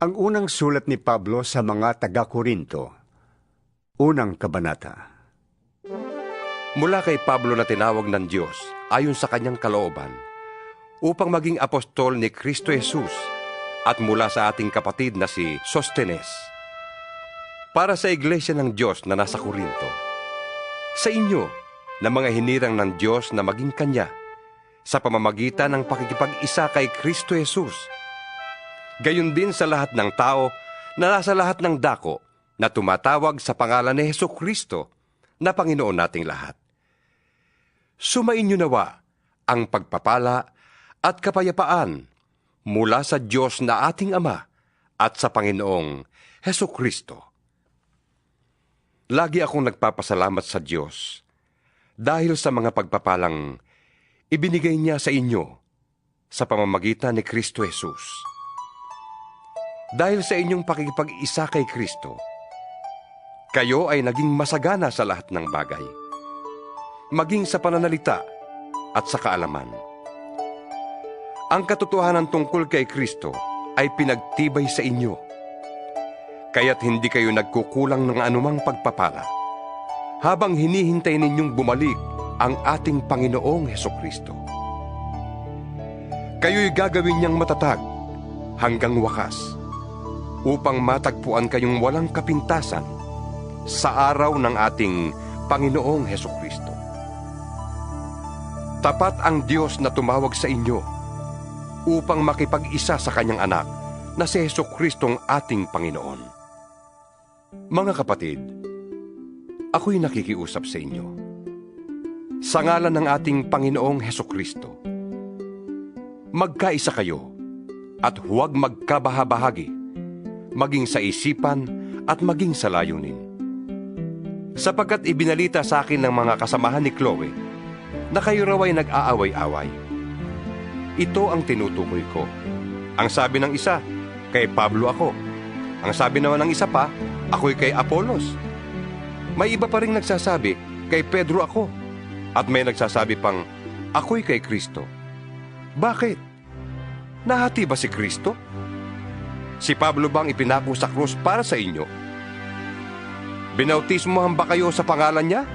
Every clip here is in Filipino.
Ang unang sulat ni Pablo sa mga taga-Korinto, unang kabanata. Mula kay Pablo na tinawag ng Diyos ayon sa kanyang kalooban, upang maging apostol ni Kristo Jesus, at mula sa ating kapatid na si Sostenes, para sa iglesia ng Diyos na nasa Korinto, sa inyo na mga hinirang ng Diyos na maging Kanya, sa pamamagitan ng pakikipag-isa kay Kristo Jesus, gayon din sa lahat ng tao na nasa lahat ng dako na tumatawag sa pangalan ni Hesukristo na Panginoon nating lahat. Sumainyo nawa ang pagpapala at kapayapaan mula sa Diyos na ating Ama at sa Panginoong Hesukristo. Lagi akong nagpapasalamat sa Diyos dahil sa mga pagpapalang ibinigay niya sa inyo sa pamamagitan ni Kristo Jesus. Dahil sa inyong pakikipag-isa kay Kristo, kayo ay naging masagana sa lahat ng bagay, maging sa pananalita at sa kaalaman. Ang katotohanan tungkol kay Kristo ay pinagtibay sa inyo, kaya't hindi kayo nagkukulang ng anumang pagpapala, habang hinihintay ninyong bumalik ang ating Panginoong Hesukristo. Kayo'y gagawin niyang matatag hanggang wakas, upang matagpuan kayong walang kapintasan sa araw ng ating Panginoong Hesukristo. Tapat ang Diyos na tumawag sa inyo upang makipag-isa sa Kanyang anak na si Hesukristong ating Panginoon. Mga kapatid, ako'y nakikiusap sa inyo sa ngalan ng ating Panginoong Hesukristo. Magkaisa kayo at huwag magkabahabahagi, maging sa isipan at maging sa layunin. Sapagkat ibinalita sa akin ng mga kasamahan ni Chloe na kayo raw ay nag-aaway-away. Ito ang tinutukoy ko. Ang sabi ng isa, kay Pablo ako. Ang sabi naman ng isa pa, ako'y kay Apolos. May iba pa ring nagsasabi, kay Pedro ako. At may nagsasabi pang, ako'y kay Kristo. Bakit? Nahati ba si Kristo? Si Pablo bang ipinako sa krus para sa inyo? Binautismohan ba kayo sa pangalan niya?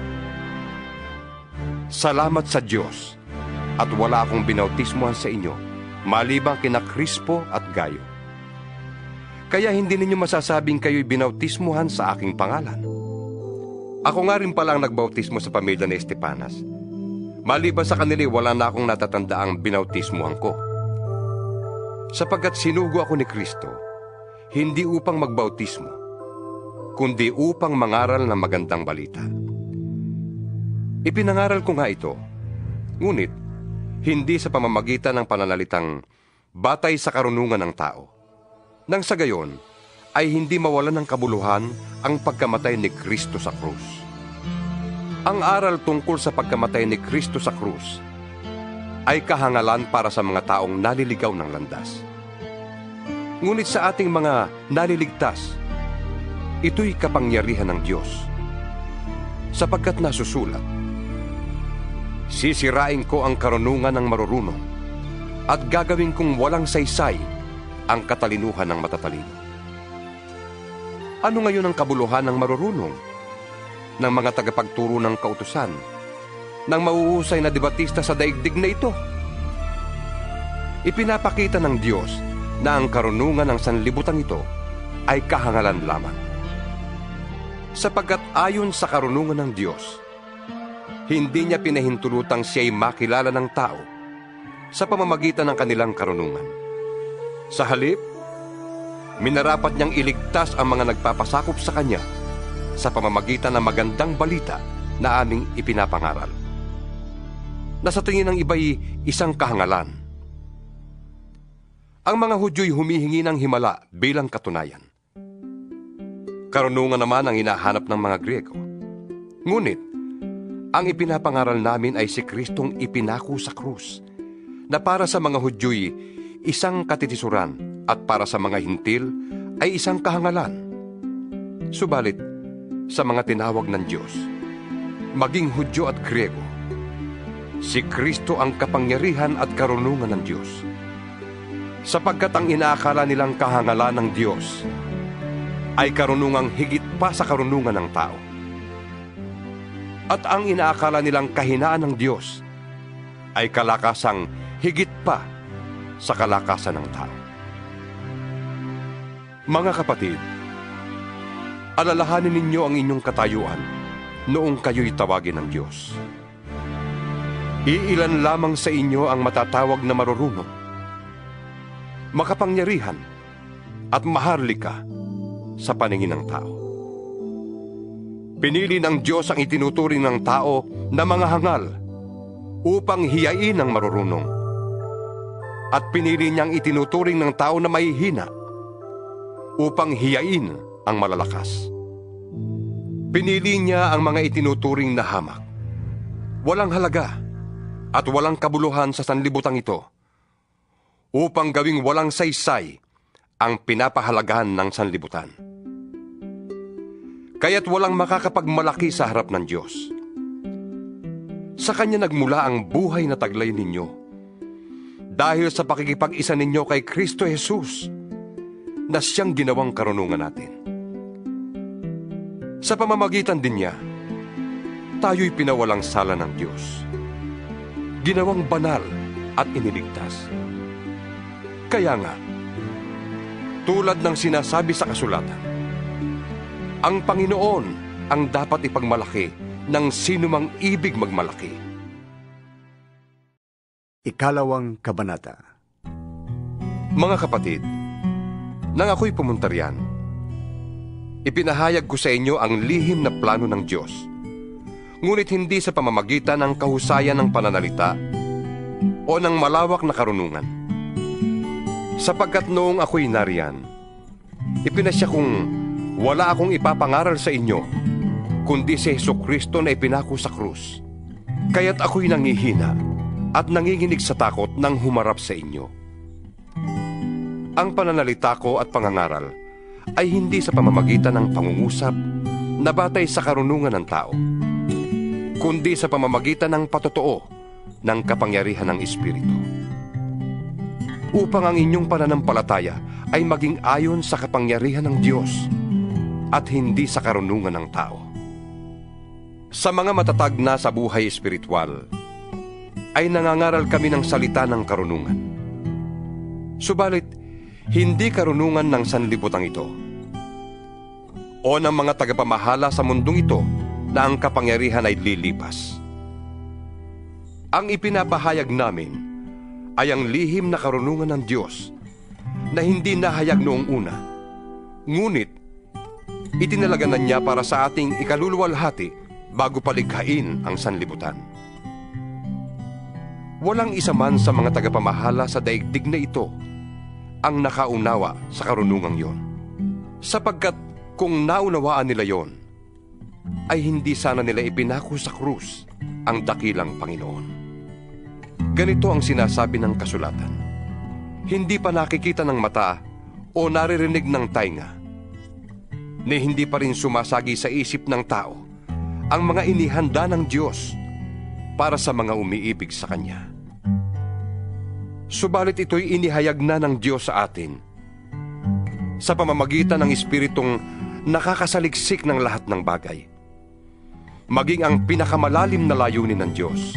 Salamat sa Diyos at wala akong binautismohan sa inyo, maliban kina Crispo at Gayo. Kaya hindi ninyo masasabing kayo'y binautismohan sa aking pangalan. Ako nga rin palang nagbautismo sa pamilya ni Estepanas. Maliban sa kanila, wala na akong natatandaang binautismohan ko. Sapagkat sinugo ako ni Kristo, hindi upang magbautismo, kundi upang mangaral ng magandang balita. Ipinangaral ko nga ito, ngunit hindi sa pamamagitan ng pananalitang batay sa karunungan ng tao, nang sa gayon ay hindi mawalan ng kabuluhan ang pagkamatay ni Kristo sa krus. Ang aral tungkol sa pagkamatay ni Kristo sa krus ay kahangalan para sa mga taong naliligaw ng landas. Ngunit sa ating mga naliligtas, ito'y kapangyarihan ng Diyos. Sapagkat nasusulat, sisirain ko ang karunungan ng marurunong at gagawin kong walang saysay ang katalinuhan ng matatalino. Ano ngayon ang kabuluhan ng marurunong, ng mga tagapagturo ng kautusan, ng mauusay na debatista sa daigdig na ito? Ipinapakita ng Diyos na ang karunungan ng sanlibutan ito ay kahangalan lamang. Sapagkat ayon sa karunungan ng Diyos, hindi niya pinahintulutang siya'y makilala ng tao sa pamamagitan ng kanilang karunungan. Sa halip, minarapat niyang iligtas ang mga nagpapasakop sa kanya sa pamamagitan ng magandang balita na aming ipinapangaral, na sa tingin ng iba'y isang kahangalan. Ang mga Hudyo'y humihingi ng himala bilang katunayan. Karunungan naman ang hinahanap ng mga Griego. Ngunit, ang ipinapangaral namin ay si Kristong ipinako sa krus, na para sa mga Hudyo'y isang katitisuran at para sa mga Hintil ay isang kahangalan. Subalit, sa mga tinawag ng Diyos, maging Hudyo at Griego, si Kristo ang kapangyarihan at karunungan ng Diyos. sapagkat ang inaakala nilang kahangalan ng Diyos ay karunungang higit pa sa karunungan ng tao. At ang inaakala nilang kahinaan ng Diyos ay kalakasang higit pa sa kalakasan ng tao. Mga kapatid, alalahanin ninyo ang inyong katayuan noong kayo'y tawagin ng Diyos. Iilan lamang sa inyo ang matatawag na marurunong, makapangyarihan at maharlika sa paningin ng tao. Pinili ng Diyos ang itinuturing ng tao na mga hangal upang hiyain ang marurunong, at pinili niyang itinuturing ng tao na mahihina upang hiyain ang malalakas. Pinili niya ang mga itinuturing na hamak, walang halaga at walang kabuluhan sa sanlibutan ito, upang gawing walang saysay ang pinapahalagahan ng sanlibutan. Kaya't walang makakapagmalaki sa harap ng Diyos. Sa Kanya nagmula ang buhay na taglay ninyo, dahil sa pakikipag-isa ninyo kay Kristo Jesus, na Siyang ginawang karunungan natin. Sa pamamagitan din niya, tayo'y pinawalang sala ng Diyos, ginawang banal at iniligtas. Kaya nga, tulad ng sinasabi sa kasulatan, ang Panginoon ang dapat ipagmalaki ng sinumang ibig magmalaki. Ikalawang kabanata. Mga kapatid, nang ako'y pumunta riyan, ipinahayag ko sa inyo ang lihim na plano ng Diyos, ngunit hindi sa pamamagitan ng kahusayan ng pananalita o ng malawak na karunungan. Sapagkat noong ako'y nariyan, ipinasya kong wala akong ipapangaral sa inyo, kundi si Jesucristo na ipinako sa krus. Kaya't ako'y nangihina at nanginginig sa takot nang humarap sa inyo. Ang pananalita ko at pangangaral ay hindi sa pamamagitan ng pangungusap na batay sa karunungan ng tao, kundi sa pamamagitan ng patotoo ng kapangyarihan ng Espiritu, upang ang inyong pananampalataya ay maging ayon sa kapangyarihan ng Diyos at hindi sa karunungan ng tao. Sa mga matatag na sa buhay espiritual, ay nangangaral kami ng salita ng karunungan. Subalit, hindi karunungan ng sanlibutan ito, o ng mga tagapamahala sa mundong ito na ang kapangyarihan ay lilipas. Ang ipinapahayag namin ay ang lihim na karunungan ng Diyos na hindi nahayag noong una, ngunit itinalaga na niya para sa ating ikaluluwalhati bago palikhain ang sanlibutan. Walang isa man sa mga tagapamahala sa daigdig na ito ang nakaunawa sa karunungang yon, sapagkat kung naunawaan nila yon, ay hindi sana nila ipinako sa krus ang dakilang Panginoon. Ganito ang sinasabi ng kasulatan: hindi pa nakikita ng mata o naririnig ng tainga, ni hindi pa rin sumasagi sa isip ng tao ang mga inihanda ng Diyos para sa mga umiibig sa Kanya. Subalit ito'y inihayag na ng Diyos sa atin sa pamamagitan ng Espiritong nakakasaliksik ng lahat ng bagay, maging ang pinakamalalim na layunin ng Diyos.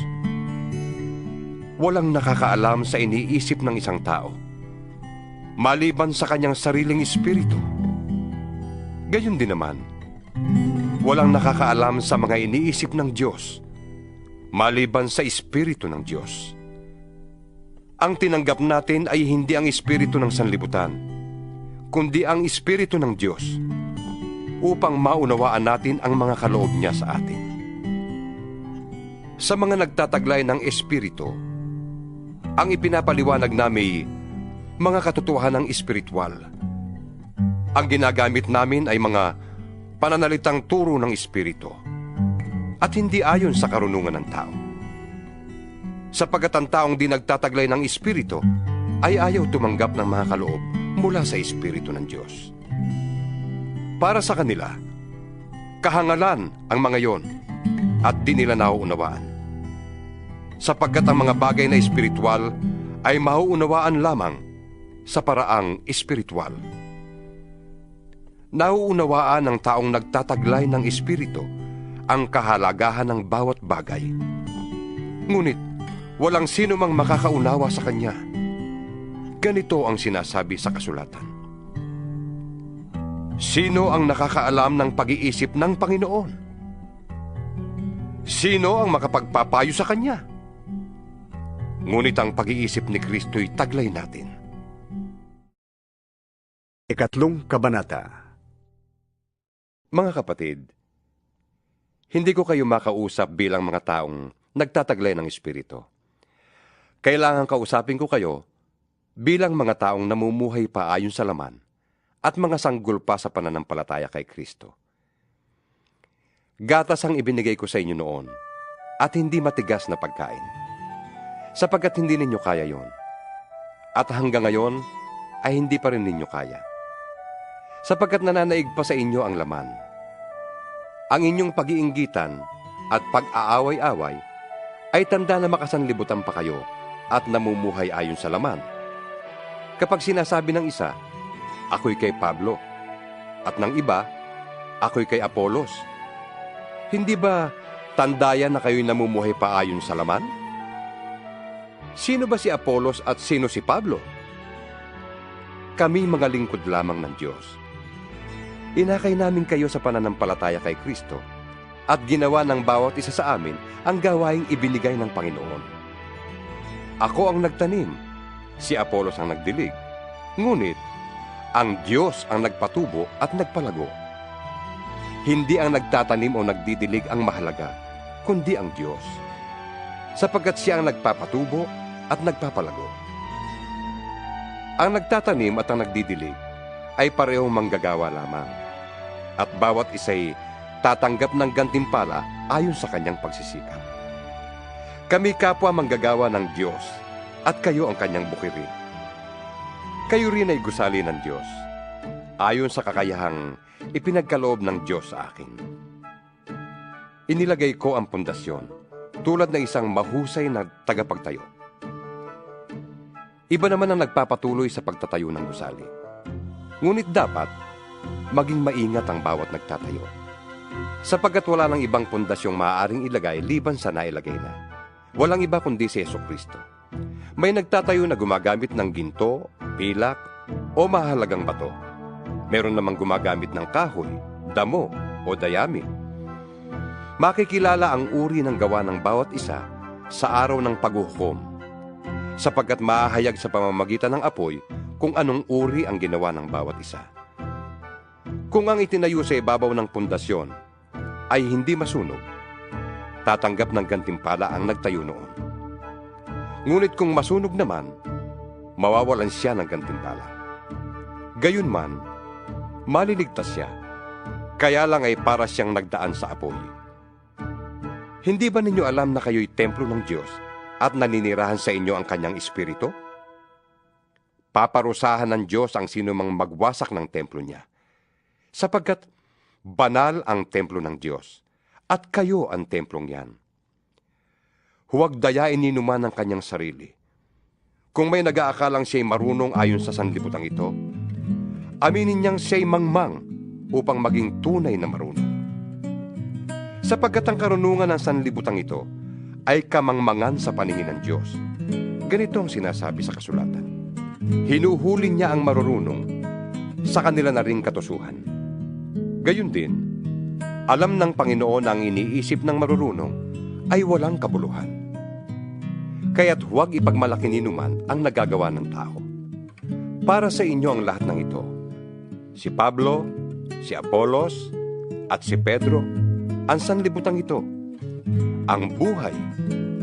Walang nakakaalam sa iniisip ng isang tao, maliban sa kanyang sariling espiritu. Gayon din naman, walang nakakaalam sa mga iniisip ng Diyos, maliban sa espiritu ng Diyos. Ang tinanggap natin ay hindi ang espiritu ng sanlibutan, kundi ang espiritu ng Diyos, upang maunawaan natin ang mga kaloob niya sa atin. Sa mga nagtataglay ng espiritu, ang ipinapaliwanag namin mga katotohanan ng espiritual. Ang ginagamit namin ay mga pananalitang turo ng espiritu at hindi ayon sa karunungan ng tao. Sapagkat ang taong di nagtataglay ng espiritu ay ayaw tumanggap ng mga kaloob mula sa espiritu ng Diyos. Para sa kanila, kahangalan ang mga yon at di nila nauunawaan. Sapagkat ang mga bagay na espiritual ay mauunawaan lamang sa paraang espiritual. Nauunawaan ng taong nagtataglay ng espiritu ang kahalagahan ng bawat bagay. Ngunit, walang sino mang makakaunawa sa kanya. Ganito ang sinasabi sa kasulatan. Sino ang nakakaalam ng pag-iisip ng Panginoon? Sino ang makapagpapayo sa kanya? Ngunit ang pag-iisip ni Kristo'y taglay natin. Ikatlong kabanata. Mga kapatid, hindi ko kayo makausap bilang mga taong nagtataglay ng espiritu. Kailangan kausapin ko kayo bilang mga taong namumuhay pa ayon sa laman at mga sanggol pa sa pananampalataya kay Kristo. Gatas ang ibinigay ko sa inyo noon at hindi matigas na pagkain, sapagkat hindi ninyo kaya yon. At hanggang ngayon ay hindi pa rin ninyo kaya, sapagkat nananaig pa sa inyo ang laman. Ang inyong pag-iinggitan at pag-aaway-away ay tanda na makasanlibutan pa kayo at namumuhay ayon sa laman. Kapag sinasabi ng isa, ako'y kay Pablo, at ng iba, ako'y kay Apolos, hindi ba tandayan na kayo'y namumuhay pa ayon sa laman? Sino ba si Apolos at sino si Pablo? Kami mga lingkod lamang ng Diyos. Inakay namin kayo sa pananampalataya kay Kristo at ginawa ng bawat isa sa amin ang gawaing ibinigay ng Panginoon. Ako ang nagtanim, si Apolos ang nagdilig, ngunit ang Diyos ang nagpatubo at nagpalago. Hindi ang nagtatanim o nagdidilig ang mahalaga, kundi ang Diyos, sapagkat siya ang nagpapatubo at nagpapalago. Ang nagtatanim at ang nagdidilig ay parehong manggagawa lamang, at bawat isa'y tatanggap ng gantimpala ayon sa kanyang pagsisikap. Kami kapwa manggagawa ng Diyos, at kayo ang kanyang bukirin. Kayo rin ay gusali ng Diyos, ayon sa kakayahang ipinagkaloob ng Diyos sa akin. Inilagay ko ang pundasyon, tulad ng isang mahusay na tagapagtayo. Iba naman ang nagpapatuloy sa pagtatayo ng gusali. Ngunit dapat maging maingat ang bawat nagtatayo, sapagkat wala nang ibang pundasyong maaaring ilagay liban sa nailagay na. Walang iba kundi si Jesucristo. May nagtatayo na gumagamit ng ginto, pilak, o mahalagang bato. Meron namang gumagamit ng kahoy, damo, o dayami. Makikilala ang uri ng gawa ng bawat isa sa araw ng paghuhukom, sapagkat mahahayag sa pamamagitan ng apoy kung anong uri ang ginawa ng bawat isa. Kung ang itinayo sa ibabaw ng pundasyon ay hindi masunog, tatanggap ng gantimpala ang nagtayo noon. Ngunit kung masunog naman, mawawalan siya ng gantimpala. Gayunman, maliligtas siya, kaya lang ay para siyang nagdaan sa apoy. Hindi ba ninyo alam na kayo'y templo ng Diyos at naninirahan sa inyo ang kanyang espiritu? Paparusahan ng Diyos ang sino mang magwasak ng templo niya, sapagkat banal ang templo ng Diyos, at kayo ang templong yan. Huwag dayain ni numan ang kanyang sarili. Kung may nag-aakalang siya'y marunong ayon sa sanlibutan ito, aminin niyang siya'y mangmang upang maging tunay na marunong. Sapagkat ang karunungan ng sanlibutan ito ay kamangmangan sa paningin ng Diyos. Ganito ang sinasabi sa kasulatan. Hinuhuli niya ang marurunong sa kanila na ring katusuhan. Gayun din, alam ng Panginoon ang iniisip ng marurunong ay walang kabuluhan. Kaya't huwag ipagmalaki ni numan ang nagagawa ng tao. Para sa inyo ang lahat ng ito. Si Pablo, si Apolos, at si Pedro, ang sanlibutan ito. Ang buhay,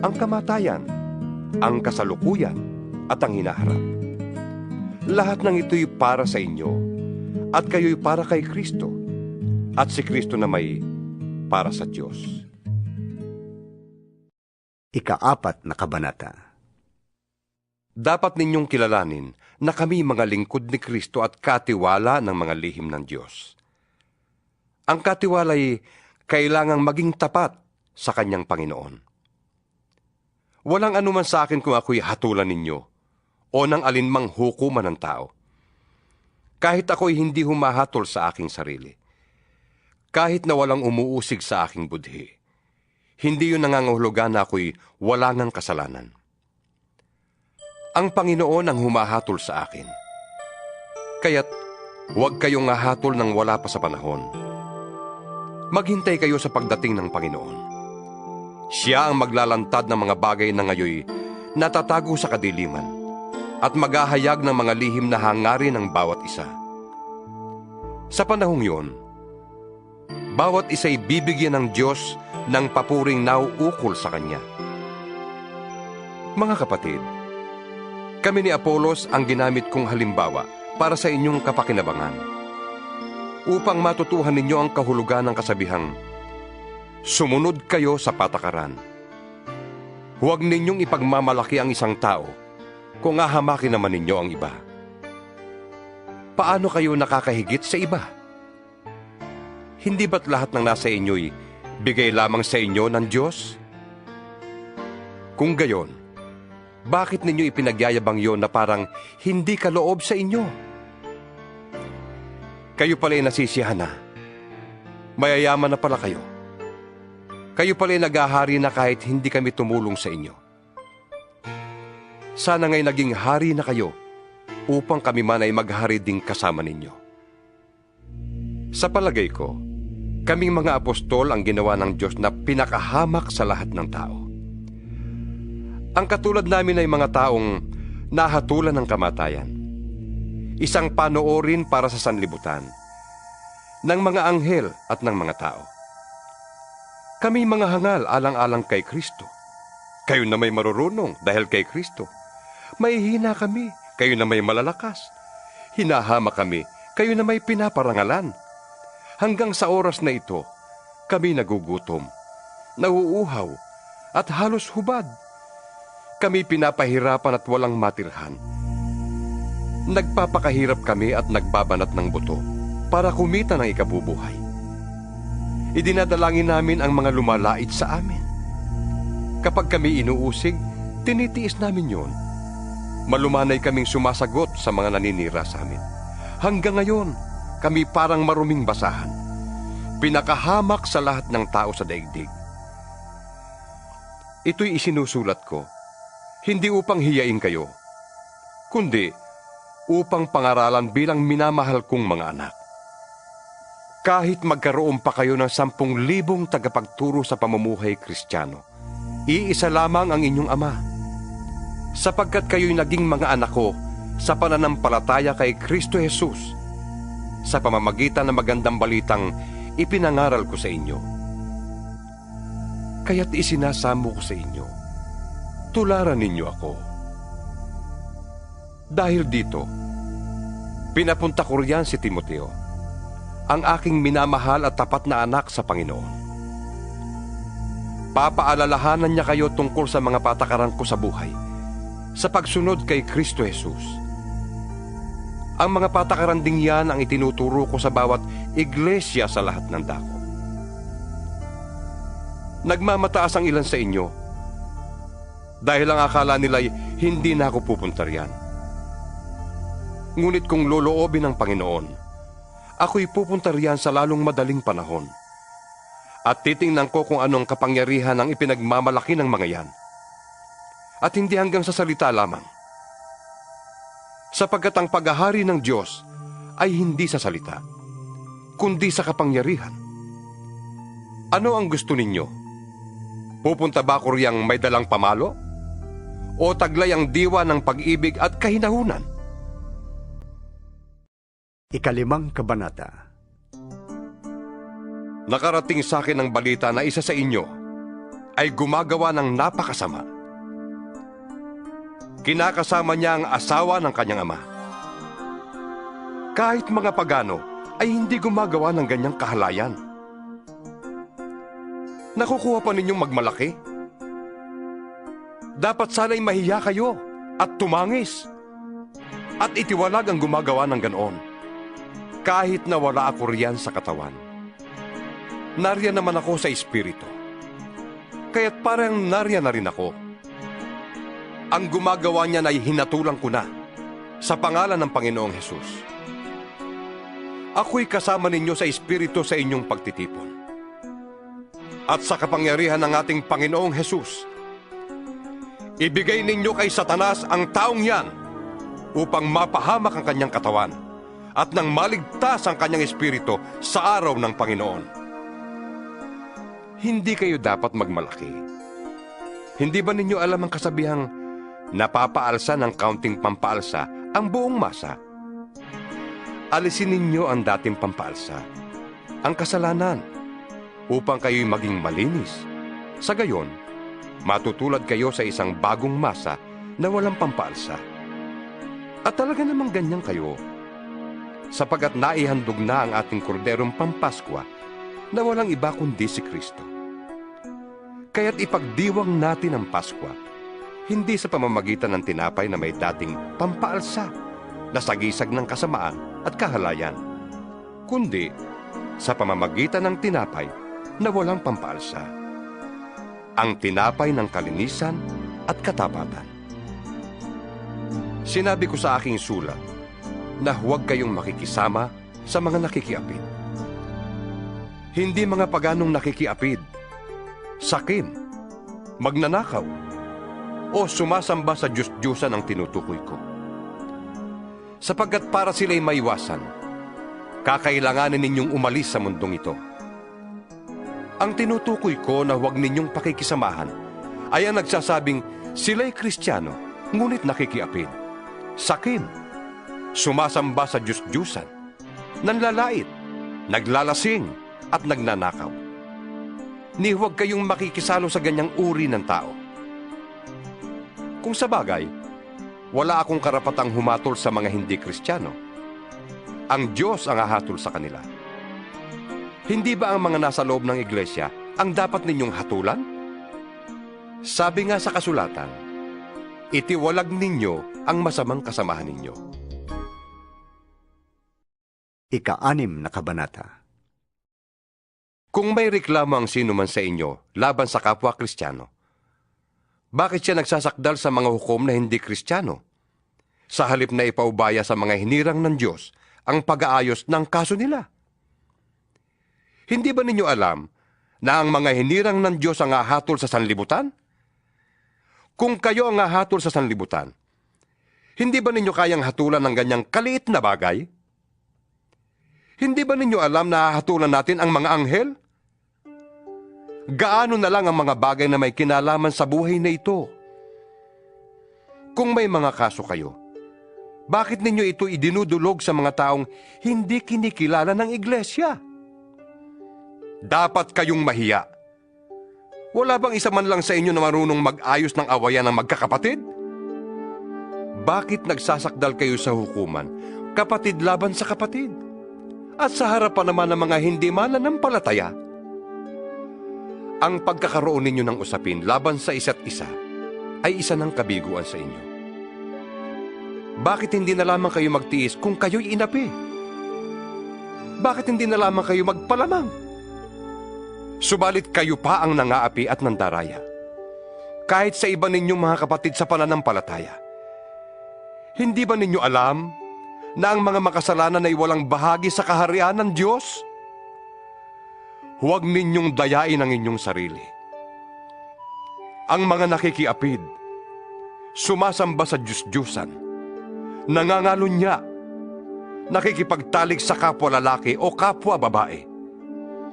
ang kamatayan, ang kasalukuyan, at ang hinaharap. Lahat ng ito'y para sa inyo, at kayo'y para kay Kristo, at si Kristo na may para sa Diyos. Ika-4 na kabanata. Dapat ninyong kilalanin na kami mga lingkod ni Kristo at katiwala ng mga lihim ng Diyos. Ang katiwala'y kailangang maging tapat sa kanyang Panginoon. Walang anuman sa akin kung ako'y hatulan ninyo o o ng alinmang hukuman ng tao. Kahit ako'y hindi humahatol sa aking sarili, kahit na walang umuusig sa aking budhi, hindi yun nangangahulugan na ako'y wala ngang kasalanan. Ang Panginoon ang humahatol sa akin. Kaya't huwag kayong hahatol ng wala pa sa panahon. Maghintay kayo sa pagdating ng Panginoon. Siya ang maglalantad ng mga bagay na ngayoy natatago sa kadiliman at maghahayag ng mga lihim na hangarin ng bawat isa. Sa panahong yun, bawat isa'y bibigyan ng Diyos ng papuring nauukol sa Kanya. Mga kapatid, kami ni Apolos ang ginamit kong halimbawa para sa inyong kapakinabangan, upang matutuhan ninyo ang kahulugan ng kasabihang, sumunod kayo sa patakaran. Huwag ninyong ipagmamalaki ang isang tao kung ahamakin naman ninyo ang iba. Paano kayo nakakahigit sa iba? Hindi ba't lahat ng nasa inyo'y bigay lamang sa inyo ng Diyos? Kung gayon, bakit ninyo ipinagyayabang yon na parang hindi kaloob sa inyo? Kayo pala'y nasisiyahan na. Mayayaman na pala kayo. Kayo pala'y naghahari na kahit hindi kami tumulong sa inyo. Sana nga'y naging hari na kayo upang kami man ay maghari ding kasama ninyo. Sa palagay ko, kaming mga apostol ang ginawa ng Diyos na pinakahamak sa lahat ng tao. Ang katulad namin ay mga taong nahatulan ng kamatayan. Isang panoorin para sa sanlibutan ng mga anghel at ng mga tao. Kami mga hangal alang-alang kay Kristo. Kayo na may marurunong dahil kay Kristo. Mahihina kami, kayo na may malalakas. Hinahama kami, kayo na may pinaparangalan. Hanggang sa oras na ito, kami nagugutom, nauuhaw, at halos hubad. Kami pinapahirapan at walang matirhan. Nagpapakahirap kami at nagbabanat ng buto para kumita ng ikabubuhay. Idinadalangin namin ang mga lumalait sa amin. Kapag kami inuusig, tinitiis namin yon. Malumanay kaming sumasagot sa mga naninira sa amin. Hanggang ngayon, kami parang maruming basahan. Pinakahamak sa lahat ng tao sa daigdig. Ito'y isinusulat ko, hindi upang hiyain kayo, kundi upang pangaralan bilang minamahal kong mga anak. Kahit magkaroon pa kayo ng 10,000 tagapagturo sa pamumuhay Kristiyano, iisa lamang ang inyong Ama, sapagkat kayo'y naging mga anak ko sa pananampalataya kay Kristo Jesus, sa pamamagitan ng magandang balitang ipinangaral ko sa inyo. Kaya't isinasamo ko sa inyo, tularan ninyo ako. Dahil dito, pinapunta ko riyan si Timoteo, ang aking minamahal at tapat na anak sa Panginoon. Papaalalahanan niya kayo tungkol sa mga patakaran ko sa buhay, sa pagsunod kay Kristo Jesus. Ang mga patakaran ding yan ang itinuturo ko sa bawat iglesia sa lahat ng dako. Nagmamataas ang ilan sa inyo dahil ang akala nila'y hindi na ako pupunta riyan. Ngunit kung loloobin ng Panginoon, ako'y pupunta riyan sa lalong madaling panahon. At titingnan ko kung anong kapangyarihan ang ipinagmamalaki ng mga yan. At hindi hanggang sa salita lamang. Sapagkat ang paghahari ng Diyos ay hindi sa salita, kundi sa kapangyarihan. Ano ang gusto ninyo? Pupunta ba ako riyang may dalang pamalo? O taglay ang diwa ng pag-ibig at kahinahunan? 5 Kabanata. Nakarating sa akin ang balita na isa sa inyo ay gumagawa ng napakasama. Kinakasama niya ang asawa ng kanyang ama. Kahit mga pagano ay hindi gumagawa ng ganyang kahalayan. Nakukuha pa ninyong magmalaki? Dapat sana'y mahiya kayo at tumangis at itiwalag ang gumagawa ng ganoon. Kahit na wala ako riyan sa katawan, nariyan naman ako sa espiritu. Kaya't parang nariyan na rin ako. Ang gumagawa niyan ay hinatulang ko na sa pangalan ng Panginoong Hesus. Ako'y kasama ninyo sa Espiritu sa inyong pagtitipon. At sa kapangyarihan ng ating Panginoong Hesus, ibigay ninyo kay Satanas ang taong yan upang mapahamak ang kanyang katawan at nang maligtas ang kanyang espiritu sa araw ng Panginoon. Hindi kayo dapat magmalaki. Hindi ba ninyo alam ang kasabihang napapaalsa ng kaunting pampaalsa ang buong masa? Alisin ninyo ang dating pampaalsa, ang kasalanan, upang kayo'y maging malinis. Sa gayon, matutulad kayo sa isang bagong masa na walang pampaalsa. At talaga namang ganyan kayo, sapagkat naihandog na ang ating korderong pampaskwa na walang iba kundi si Kristo. Kaya't ipagdiwang natin ang Paskwa, hindi sa pamamagitan ng tinapay na may dating pampaalsa na sagisag ng kasamaan at kahalayan, kundi sa pamamagitan ng tinapay na walang pampaalsa, ang tinapay ng kalinisan at katapatan. Sinabi ko sa aking sulat na huwag kayong makikisama sa mga nakikiapid. Hindi mga paganong nakikiapid, sakim, magnanakaw, o sumasamba sa Diyos-Diyosan ang tinutukoy ko. Sapagkat para sila'y maiwasan, kakailanganin ninyong umalis sa mundong ito. Ang tinutukoy ko na huwag ninyong pakikisamahan ay ang nagsasabing sila'y Kristiyano, ngunit nakikiapid, sakim, sumasamba sa Diyos-Diyosan, nanlalait, naglalasing, at nagnanakaw. Ni huwag kayong makikisalo sa ganyang uri ng tao. Kung sa bagay, wala akong karapatang humatol sa mga hindi Kristiyano. Ang Diyos ang hahatol sa kanila. Hindi ba ang mga nasa loob ng iglesia ang dapat ninyong hatulan? Sabi nga sa kasulatan, itiwalag ninyo ang masamang kasamahan ninyo. Ika-6 na kabanata. Kung may reklamo ang sino man sa inyo laban sa kapwa Kristiyano, bakit siya nagsasakdal sa mga hukom na hindi Kristiyano? Sa halip na ipaubaya sa mga hinirang ng Diyos ang pag-aayos ng kaso nila. Hindi ba ninyo alam na ang mga hinirang ng Diyos ang hahatol sa sanlibutan? Kung kayo ang hahatol sa sanlibutan, hindi ba ninyo kayang hatulan ng ganyang kaliit na bagay? Hindi ba ninyo alam na hahatulan natin ang mga anghel? Gaano na lang ang mga bagay na may kinalaman sa buhay na ito? Kung may mga kaso kayo, bakit ninyo ito idinudulog sa mga taong hindi kinikilala ng iglesia? Dapat kayong mahiya. Wala bang isa man lang sa inyo na marunong mag-ayos ng awayan ng magkakapatid? Bakit nagsasakdal kayo sa hukuman, kapatid laban sa kapatid? At sa harapan naman ng mga hindi mananampalataya? Ang pagkakaroon ninyo ng usapin laban sa isa't isa ay isa ng kabiguan sa inyo. Bakit hindi na lamang kayo magtiis kung kayo'y inapi? Bakit hindi na lamang kayo magpalamang? Subalit kayo pa ang nangaapi at nandaraya, kahit sa iba ninyong mga kapatid sa pananampalataya. Hindi ba ninyo alam na ang mga makasalanan ay walang bahagi sa kaharian ng Diyos? Huwag ninyong dayain ang inyong sarili. Ang mga nakikiapid, sumasamba sa Diyos-Diyosan, nangangalunya, nakikipagtalik sa kapwa lalaki o kapwa babae,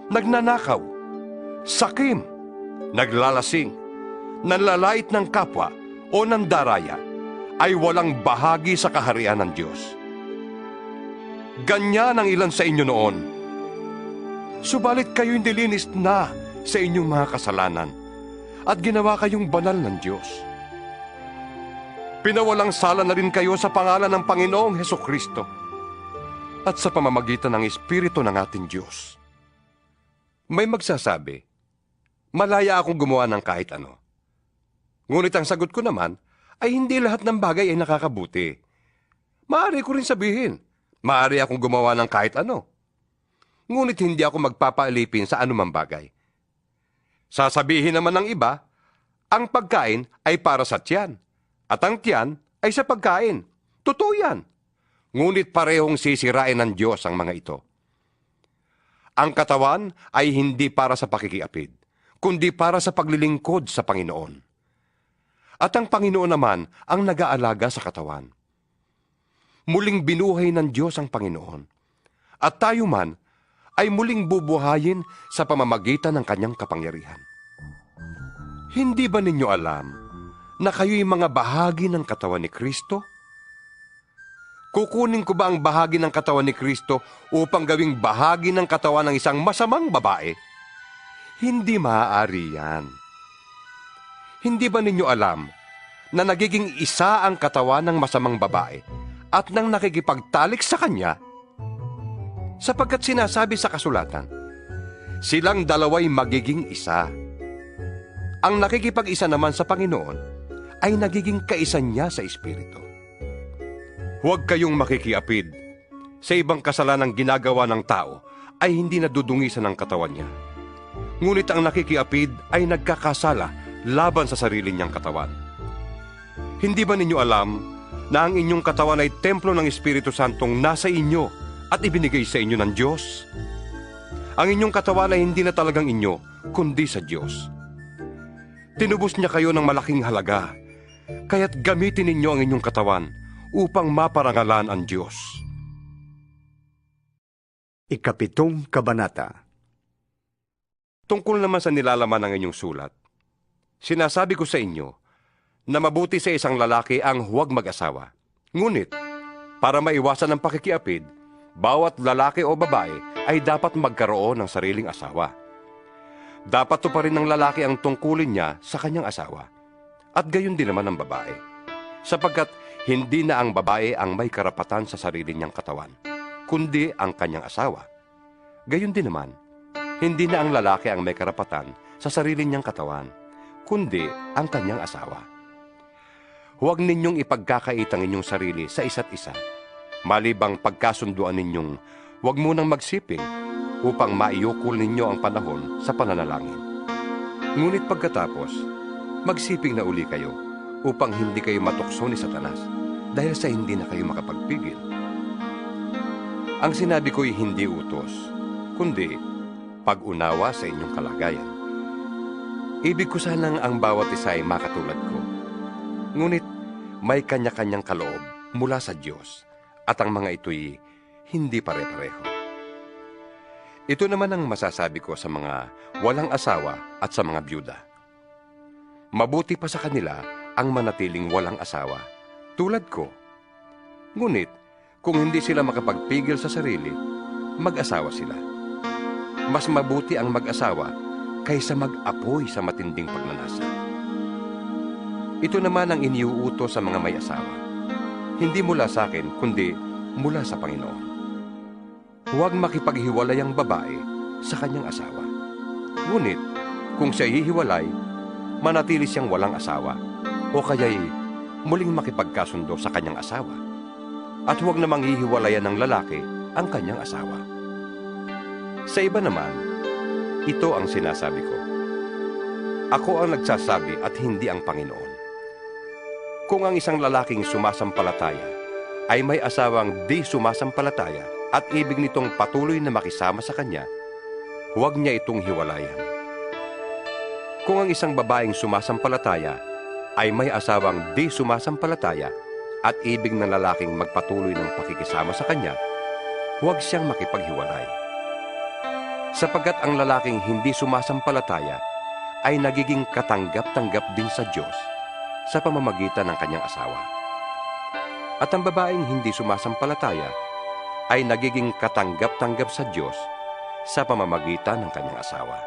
nagnanakaw, sakim, naglalasing, nanlalait ng kapwa o nandaraya, ay walang bahagi sa kaharian ng Diyos. Ganyan ang ilan sa inyo noon. Subalit kayo'y nilinis na sa inyong mga kasalanan at ginawa kayong banal ng Diyos. Pinawalang sala na rin kayo sa pangalan ng Panginoong Hesukristo at sa pamamagitan ng Espiritu ng ating Diyos. May magsasabi, malaya akong gumawa ng kahit ano. Ngunit ang sagot ko naman ay hindi lahat ng bagay ay nakakabuti. Maaari ko rin sabihin, maaari akong gumawa ng kahit ano. Ngunit hindi ako magpapaalipin sa anumang bagay. Sasabihin naman ng iba, ang pagkain ay para sa tiyan, At ang tiyan ay sa pagkain. Totoo yan. Ngunit parehong sisirain ng Diyos ang mga ito. Ang katawan ay hindi para sa pakikiapid, kundi para sa paglilingkod sa Panginoon. At ang Panginoon naman ang nag-aalaga sa katawan. Muling binuhay ng Diyos ang Panginoon. At tayo man ay muling bubuhayin sa pamamagitan ng kanyang kapangyarihan. Hindi ba ninyo alam na kayo'y mga bahagi ng katawan ni Kristo? Kukunin ko ba ang bahagi ng katawan ni Kristo upang gawing bahagi ng katawan ng isang masamang babae? Hindi maaari yan. Hindi ba ninyo alam na nagiging isa ang katawan ng masamang babae at nang nakikipagtalik sa kanya? Sapagkat sinasabi sa kasulatan, silang dalawa'y magiging isa. Ang nakikipag-isa naman sa Panginoon ay nagiging kaisa niya sa Espiritu. Huwag kayong makikiapid sa ibang kasalanang ginagawa ng tao ay hindi nadudungisan ng katawan niya. Ngunit ang nakikiapid ay nagkakasala laban sa sarili niyang katawan. Hindi ba ninyo alam na ang inyong katawan ay templo ng Espiritu Santong nasa inyo at ibinigay sa inyo ng Diyos? Ang inyong katawan ay hindi na talagang inyo, kundi sa Diyos. Tinubos niya kayo ng malaking halaga, kaya't gamitin ninyo ang inyong katawan upang maparangalan ang Diyos. Ikapitong Kabanata. Tungkol naman sa nilalaman ng inyong sulat, sinasabi ko sa inyo na mabuti sa isang lalaki ang huwag mag-asawa. Ngunit, para maiwasan ang pakikiapid, bawat lalaki o babae ay dapat magkaroon ng sariling asawa. Dapat to pa rin ng lalaki ang tungkulin niya sa kanyang asawa, at gayon din naman ang babae, sapagkat hindi na ang babae ang may karapatan sa sarili niyang katawan, kundi ang kanyang asawa. Gayon din naman, hindi na ang lalaki ang may karapatan sa sarili niyang katawan, kundi ang kanyang asawa. Huwag ninyong ipagkakait ang inyong sarili sa isa't isa, malibang pagkasunduan ninyong huwag munang magsiping upang maiukol ninyo ang panahon sa pananalangin. Ngunit pagkatapos, magsiping na uli kayo upang hindi kayo matukso ni Satanas dahil sa hindi na kayo makapagpigil. Ang sinabi ko'y hindi utos, kundi pag-unawa sa inyong kalagayan. Ibig ko sanang ang bawat isa ay makatulad ko. Ngunit may kanya-kanyang kaloob mula sa Diyos at ang mga ito'y hindi pare-pareho. Ito naman ang masasabi ko sa mga walang asawa at sa mga byuda. Mabuti pa sa kanila ang manatiling walang asawa, tulad ko. Ngunit, kung hindi sila makapagpigil sa sarili, mag-asawa sila. Mas mabuti ang mag-asawa kaysa mag-apoy sa matinding pagnanasa. Ito naman ang iniuutos sa mga may asawa. Hindi mula sa akin, kundi mula sa Panginoon. Huwag makipaghiwalay ang babae sa kanyang asawa. Ngunit, kung siya hihiwalay, manatili siyang walang asawa, o kaya'y muling makipagkasundo sa kanyang asawa. At huwag namang hihiwalayan ng lalaki ang kanyang asawa. Sa iba naman, ito ang sinasabi ko. Ako ang nagsasabi at hindi ang Panginoon. Kung ang isang lalaking sumasampalataya ay may asawang di sumasampalataya at ibig nitong patuloy na makisama sa kanya, huwag niya itong hiwalayan. Kung ang isang babaeng sumasampalataya ay may asawang di sumasampalataya at ibig ng lalaking magpatuloy ng pakikisama sa kanya, huwag siyang makipaghiwalay. Sapagkat ang lalaking hindi sumasampalataya ay nagiging katanggap-tanggap din sa Diyos sa pamamagitan ng kanyang asawa. At ang babaeng hindi sumasampalataya ay nagiging katanggap-tanggap sa Diyos sa pamamagitan ng kanyang asawa.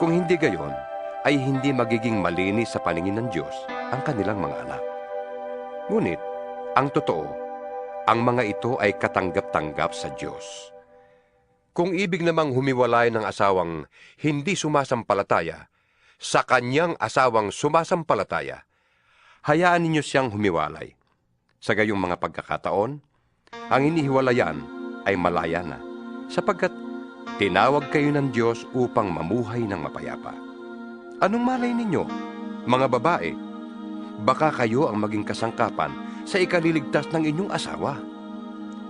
Kung hindi gayon, ay hindi magiging malinis sa paningin ng Diyos ang kanilang mga anak. Ngunit, ang totoo, ang mga ito ay katanggap-tanggap sa Diyos. Kung ibig namang humiwalay ng asawang hindi sumasampalataya sa kanyang asawang sumasampalataya, hayaan ninyo siyang humiwalay. Sa gayong mga pagkakataon, ang inihiwalayan ay malaya na, sapagkat tinawag kayo ng Diyos upang mamuhay ng mapayapa. Anong malay ninyo, mga babae? baka kayo ang maging kasangkapan sa ikaliligtas ng inyong asawa.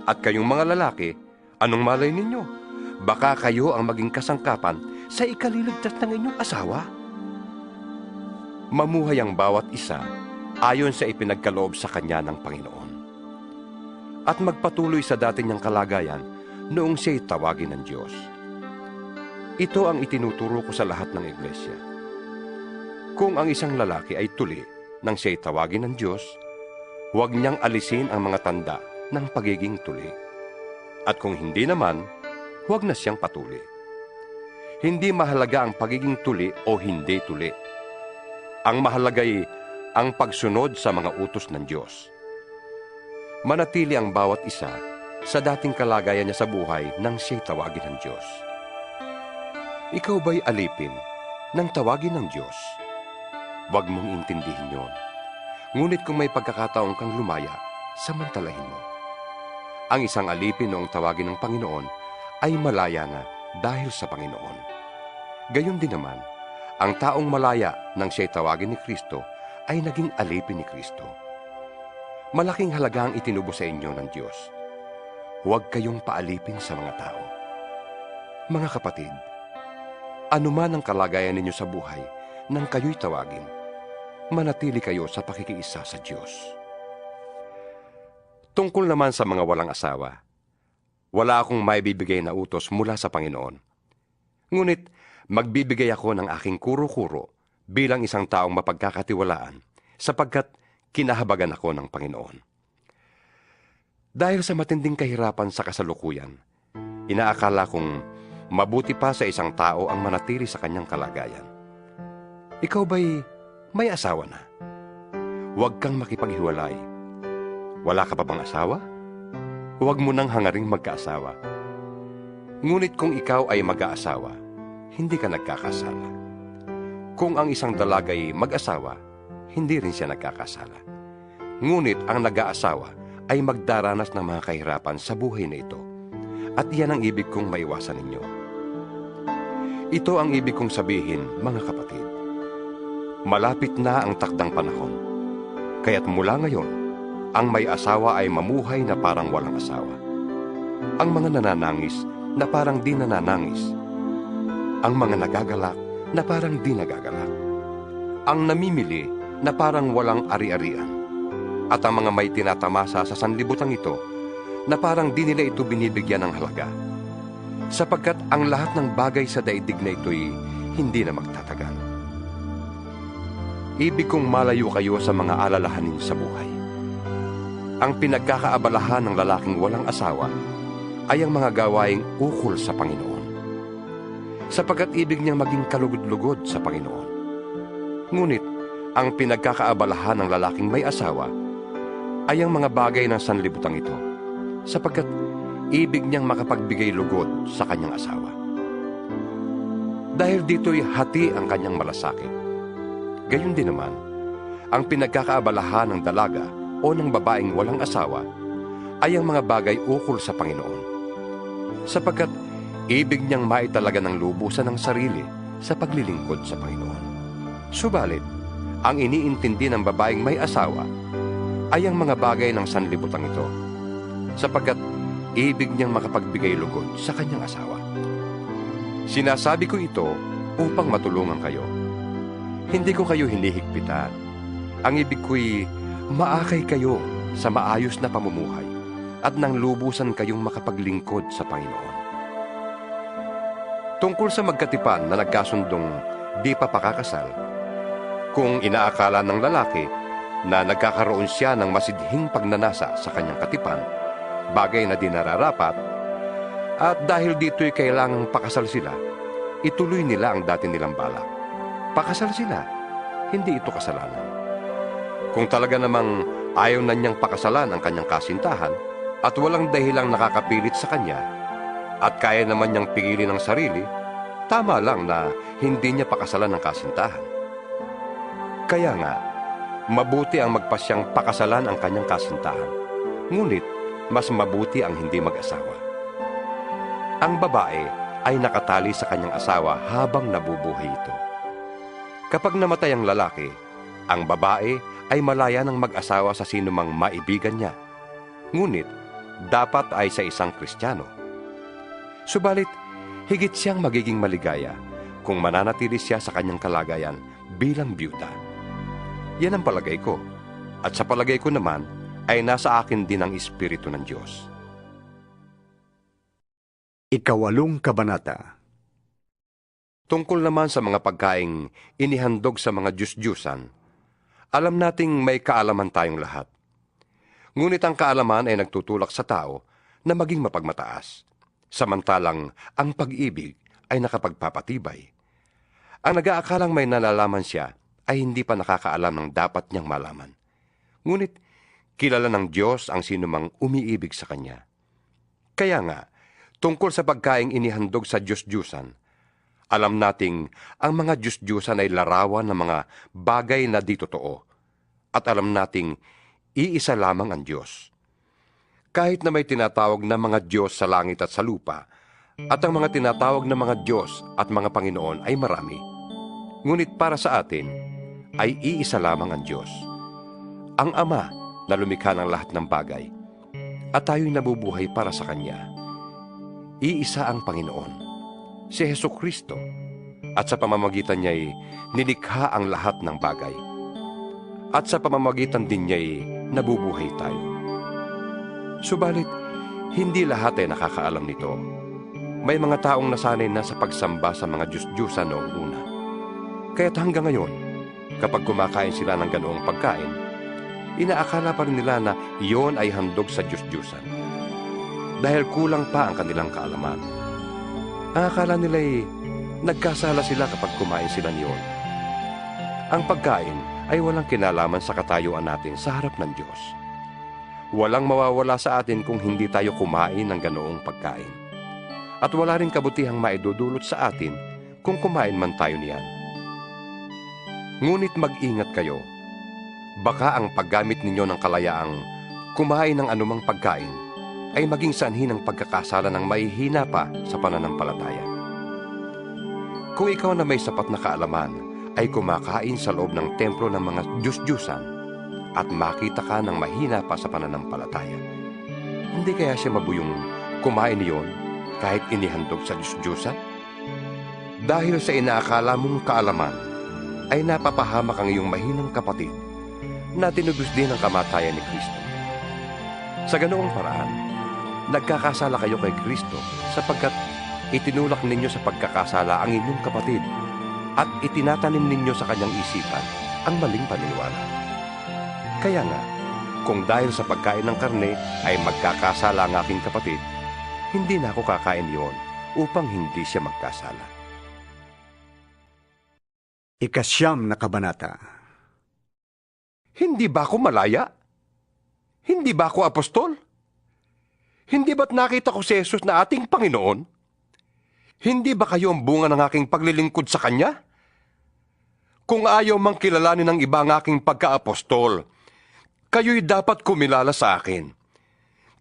At kayong mga lalaki, anong malay ninyo? Baka kayo ang maging kasangkapan sa ikaliligtas ng inyong asawa. Mamuhay ang bawat isa ayon sa ipinagkaloob sa kanya ng Panginoon. At magpatuloy sa dati niyang kalagayan noong siya'y tawagin ng Diyos. Ito ang itinuturo ko sa lahat ng iglesia. Kung ang isang lalaki ay tuli nang siya'y tawagin ng Diyos, huwag niyang alisin ang mga tanda ng pagiging tuli. At kung hindi naman, huwag na siyang patuli. Hindi mahalaga ang pagiging tuli o hindi tuli. Ang mahalaga'y ang pagsunod sa mga utos ng Diyos. Manatili ang bawat isa sa dating kalagayan niya sa buhay nang siya'y tawagin ng Diyos. Ikaw ba'y alipin nang tawagin ng Diyos? Huwag mong intindihin yon. Ngunit kung may pagkakataon kang lumaya, samantalahin mo. Ang isang alipin noong tawagin ng Panginoon ay malaya na dahil sa Panginoon. Gayon din naman, ang taong malaya nang siya'y tawagin ni Kristo ay naging alipin ni Kristo. Malaking halaga ang itinubo sa inyo ng Diyos. Huwag kayong paalipin sa mga tao. Mga kapatid, anuman ang kalagayan ninyo sa buhay nang kayo'y tawagin, manatili kayo sa pakikiisa sa Diyos. Tungkol naman sa mga walang asawa, wala akong maibibigay na utos mula sa Panginoon. Ngunit magbibigay ako ng aking kuro-kuro bilang isang taong mapagkakatiwalaan sapagkat kinahabagan ako ng Panginoon. Dahil sa matinding kahirapan sa kasalukuyan, inaakala kong mabuti pa sa isang tao ang manatili sa kanyang kalagayan. Ikaw ba'y may asawa na? Huwag kang makipaghiwalay. Wala ka pa bang asawa? Huwag mo nang hangaring magkaasawa. Ngunit kung ikaw ay mag-aasawa, hindi ka nagkakasala. Kung ang isang dalagay mag-asawa, hindi rin siya nagkakasala. Ngunit ang nag-aasawa ay magdaranas ng mga kahirapan sa buhay na ito. At iyan ang ibig kong maiwasan ninyo. Ito ang ibig kong sabihin, mga kapatid. Malapit na ang takdang panahon. Kaya't mula ngayon, ang may asawa ay mamuhay na parang walang asawa. Ang mga nananangis na parang di nananangis. Ang mga nagagalak na parang di nagagalak. Ang namimili na parang walang ari-arian. At ang mga may tinatamasa sa sanlibutan ito na parang di nila ito binibigyan ng halaga. Sapagkat ang lahat ng bagay sa daigdig na ito'y hindi na magtatagal. Ibig kong malayo kayo sa mga alalahanin sa buhay. Ang pinagkakaabalahan ng lalaking walang asawa ay ang mga gawaing ukol sa Panginoon. Sapagkat ibig niyang maging kalugod-lugod sa Panginoon. Ngunit, ang pinagkakaabalahan ng lalaking may asawa ay ang mga bagay ng sanlibutan ito, sapagkat ibig niyang makapagbigay lugod sa kanyang asawa. Dahil dito'y hati ang kanyang malasakit. Gayon din naman, ang pinagkakaabalahan ng dalaga o ng babaeng walang asawa ay ang mga bagay ukol sa Panginoon. Sapagkat ibig niyang maitalaga ng lubusan ng sarili sa paglilingkod sa Panginoon. Subalit, ang iniintindi ng babaeng may asawa ay ang mga bagay ng sanlibutan ito, sapagkat ibig niyang makapagbigay lugod sa kanyang asawa. Sinasabi ko ito upang matulungan kayo. Hindi ko kayo hinihigpitan. Ang ibig ko'y maakay kayo sa maayos na pamumuhay at nang lubusan kayong makapaglingkod sa Panginoon. Tungkol sa magkatipan na nagkasundong di pa pakakasal, kung inaakala ng lalaki na nagkakaroon siya ng masidhing pagnanasa sa kanyang katipan, bagay na di nararapat, at dahil dito'y kailangang pakasal sila, ituloy nila ang dati nilang balak. Pakasal sila, hindi ito kasalanan. Kung talaga namang ayaw na niyang pakasalan ang kanyang kasintahan at walang dahilang nakakapilit sa kanya at kaya naman niyang pigilin ang sarili, tama lang na hindi niya pakasalan ang kasintahan. Kaya nga, mabuti ang magpasyang pakasalan ang kanyang kasintahan. Ngunit, mas mabuti ang hindi mag-asawa. Ang babae ay nakatali sa kanyang asawa habang nabubuhay ito. Kapag namatay ang lalaki, ang babae ay malaya ng mag-asawa sa sinumang maibigan niya. Ngunit, dapat ay sa isang Kristiyano. Subalit, higit siyang magiging maligaya kung mananatili siya sa kanyang kalagayan bilang byuda. Yan ang palagay ko. At sa palagay ko naman, ay nasa akin din ang Espiritu ng Diyos. 8 Kabanata. Tungkol naman sa mga pagkaing inihandog sa mga Diyos-Diyusan, alam nating may kaalaman tayong lahat. Ngunit ang kaalaman ay nagtutulak sa tao na maging mapagmataas, samantalang ang pag-ibig ay nakapagpapatibay. Ang nag-aakalang may nalalaman siya ay hindi pa nakakaalam ng dapat niyang malaman. Ngunit kilala ng Diyos ang sinumang umiibig sa Kanya. Kaya nga, tungkol sa pagkaing inihandog sa Diyos-Diyusan, alam nating ang mga Diyos-Diyusan ay larawan ng mga bagay na di totoo, at alam nating iisa lamang ang Diyos. Kahit na may tinatawag na mga Diyos sa langit at sa lupa, at ang mga tinatawag na mga Diyos at mga Panginoon ay marami, ngunit para sa atin ay iisa lamang ang Diyos, ang Ama na lumikha ng lahat ng bagay, at tayo'y nabubuhay para sa Kanya. Iisa ang Panginoon, si Hesukristo, at sa pamamagitan niya'y nilikha ang lahat ng bagay. At sa pamamagitan din niya'y nabubuhay tayo. Subalit, hindi lahat ay nakakaalam nito. May mga taong nasanay na sa pagsamba sa mga Diyos-Diyusan noong una. Kaya't hanggang ngayon, kapag kumakain sila ng ganoong pagkain, inaakala pa rin nila na iyon ay handog sa Diyos-Diyusan. Dahil kulang pa ang kanilang kaalaman. Ang akala nila'y nagkasala sila kapag kumain sila niyon. Ang pagkain ay walang kinalaman sa katayuan natin sa harap ng Diyos. Walang mawawala sa atin kung hindi tayo kumain ng ganoong pagkain. At wala rin kabutihang maidudulot sa atin kung kumain man tayo niyan. Ngunit mag-ingat kayo. Baka ang paggamit ninyo ng kalayaang kumain ng anumang pagkain ay maging sanhi ng pagkakasala ng mahihina pa sa pananampalataya. Kung ikaw na may sapat na kaalaman ay kumakain sa loob ng templo ng mga Diyos-Diyusan at makita ka ng mahina pa sa pananampalataya, hindi kaya siya mabuyong kumain niyon kahit inihandog sa Diyos-Diyusan? Dahil sa inaakala mong kaalaman ay napapahamak ang iyong mahinang kapatid na tinubos din ang kamatayan ni Kristo. Sa ganoong paraan, nagkakasala kayo kay Kristo sapagkat itinulak ninyo sa pagkakasala ang inyong kapatid at itinatanim ninyo sa kanyang isipan ang maling paniniwala. Kaya nga, kung dahil sa pagkain ng karne ay magkakasala ang aking kapatid, hindi na ako kakain yon upang hindi siya magkasala. 9 Kabanata. Hindi ba ako malaya? Hindi ba ako apostol? Hindi ba't nakita ko si Jesus na ating Panginoon? Hindi ba kayo ang bunga ng aking paglilingkod sa Kanya? Kung ayaw mang kilalanin ng iba ang aking pagka-apostol, kayo'y dapat kumilala sa akin.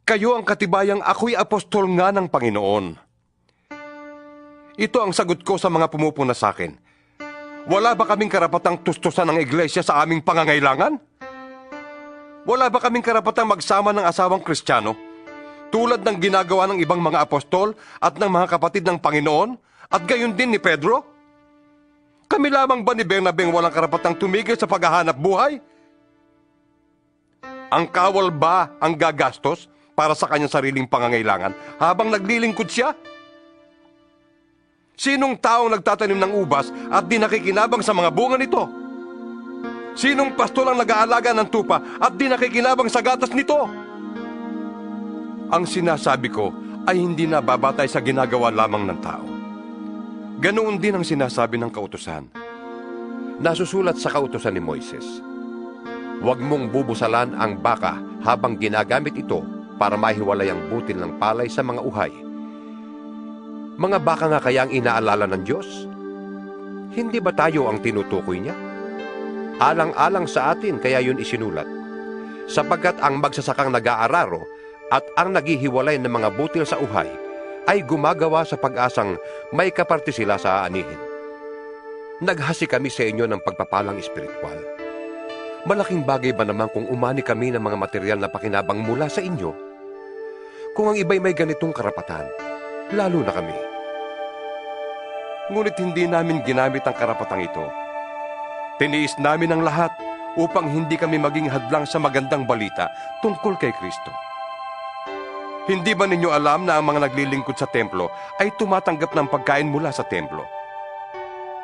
Kayo ang katibayang ako'y apostol nga ng Panginoon. Ito ang sagot ko sa mga pumupuna sa akin. Wala ba kaming karapatang tustusan ng iglesia sa aming pangangailangan? Wala ba kaming karapatang magsama ng asawang Kristiyano, tulad ng ginagawa ng ibang mga apostol at ng mga kapatid ng Panginoon, at gayon din ni Pedro? Kami lamang ba ni Bernabeng walang karapatang tumigil sa paghahanap buhay? Ang kawal ba ang gagastos para sa kanyang sariling pangangailangan habang naglilingkod siya? Sinong taong nagtatanim ng ubas at di nakikinabang sa mga bunga nito? Sinong pastol ang nag-aalaga ng tupa at di nakikinabang sa gatas nito? Ang sinasabi ko ay hindi na babatay sa ginagawa lamang ng tao. Ganoon din ang sinasabi ng kautusan. Nasusulat sa kautusan ni Moises, huwag mong bubusalan ang baka habang ginagamit ito para mahiwalay ang butil ng palay sa mga uhay. Mga baka nga kaya ang inaalala ng Diyos? Hindi ba tayo ang tinutukoy niya? Alang-alang sa atin kaya yun isinulat, sapagkat ang magsasakang nag-aararo at ang naghihiwalay ng mga butil sa uhay ay gumagawa sa pag-asang may kaparte sila sa aanihin. Naghasi kami sa inyo ng pagpapalang espiritual. Malaking bagay ba naman kung umani kami ng mga material na pakinabang mula sa inyo? Kung ang iba'y may ganitong karapatan, lalo na kami. Ngunit hindi namin ginamit ang karapatang ito. Tiniis namin ang lahat upang hindi kami maging hadlang sa magandang balita tungkol kay Kristo. Hindi ba ninyo alam na ang mga naglilingkod sa templo ay tumatanggap ng pagkain mula sa templo?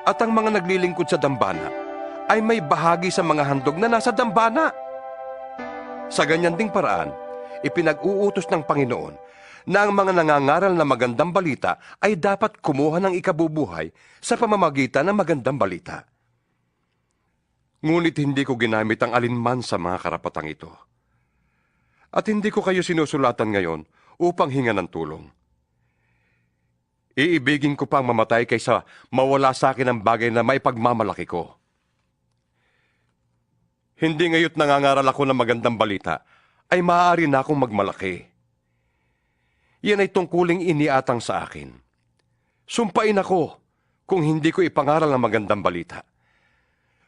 At ang mga naglilingkod sa dambana ay may bahagi sa mga handog na nasa dambana. Sa ganyan ding paraan, ipinag-uutos ng Panginoon na ang mga nangangaral na magandang balita ay dapat kumuha ng ikabubuhay sa pamamagitan ng magandang balita. Ngunit hindi ko ginamit ang alinman sa mga karapatang ito. At hindi ko kayo sinusulatan ngayon upang hinga ng tulong. Iibigin ko pang mamatay kaysa mawala sa akin ang bagay na may pagmamalaki ko. Hindi ngayon nangangaral ako ng magandang balita, ay maaari na akong magmalaki. Yan ay tungkuling iniatang sa akin. Sumpain ako kung hindi ko ipangaral ang magandang balita.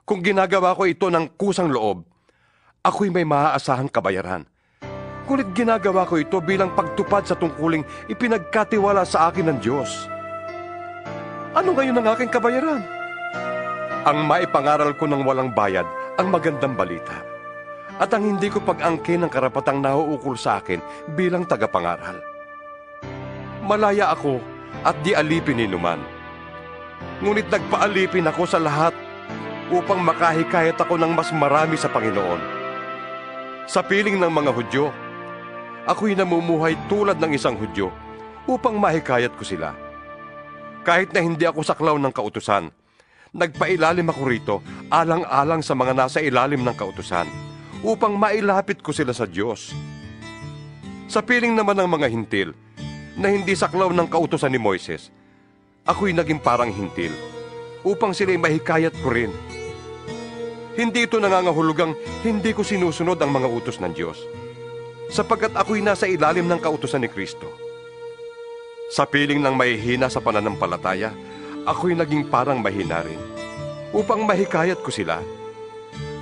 Kung ginagawa ko ito ng kusang loob, ako'y may maaasahang kabayaran. Ngunit ginagawa ko ito bilang pagtupad sa tungkuling ipinagkatiwala sa akin ng Diyos. Ano ngayon ang aking kabayaran? Ang maipangaral ko ng walang bayad ang magandang balita, at ang hindi ko pag-angkin ng karapatang nauukol sa akin bilang tagapangaral. Malaya ako at di alipin ni numan. Ngunit nagpaalipin ako sa lahat upang makahikayat ako ng mas marami sa Panginoon. Sa piling ng mga Hudyo, ako'y namumuhay tulad ng isang Hudyo upang mahikayat ko sila. Kahit na hindi ako saklaw ng kautusan, nagpailalim ako rito alang-alang sa mga nasa ilalim ng kautusan upang mailapit ko sila sa Diyos. Sa piling naman ng mga hintil na hindi saklaw ng kautusan ni Moises, ako'y naging parang hintil upang sila'y mahikayat ko rin. Hindi ito nangangahulugang hindi ko sinusunod ang mga utos ng Diyos, sapagkat ako'y nasa ilalim ng kautusan ni Kristo. Sa piling ng mahihina sa pananampalataya, ako'y naging parang mahina rin, upang mahikayat ko sila.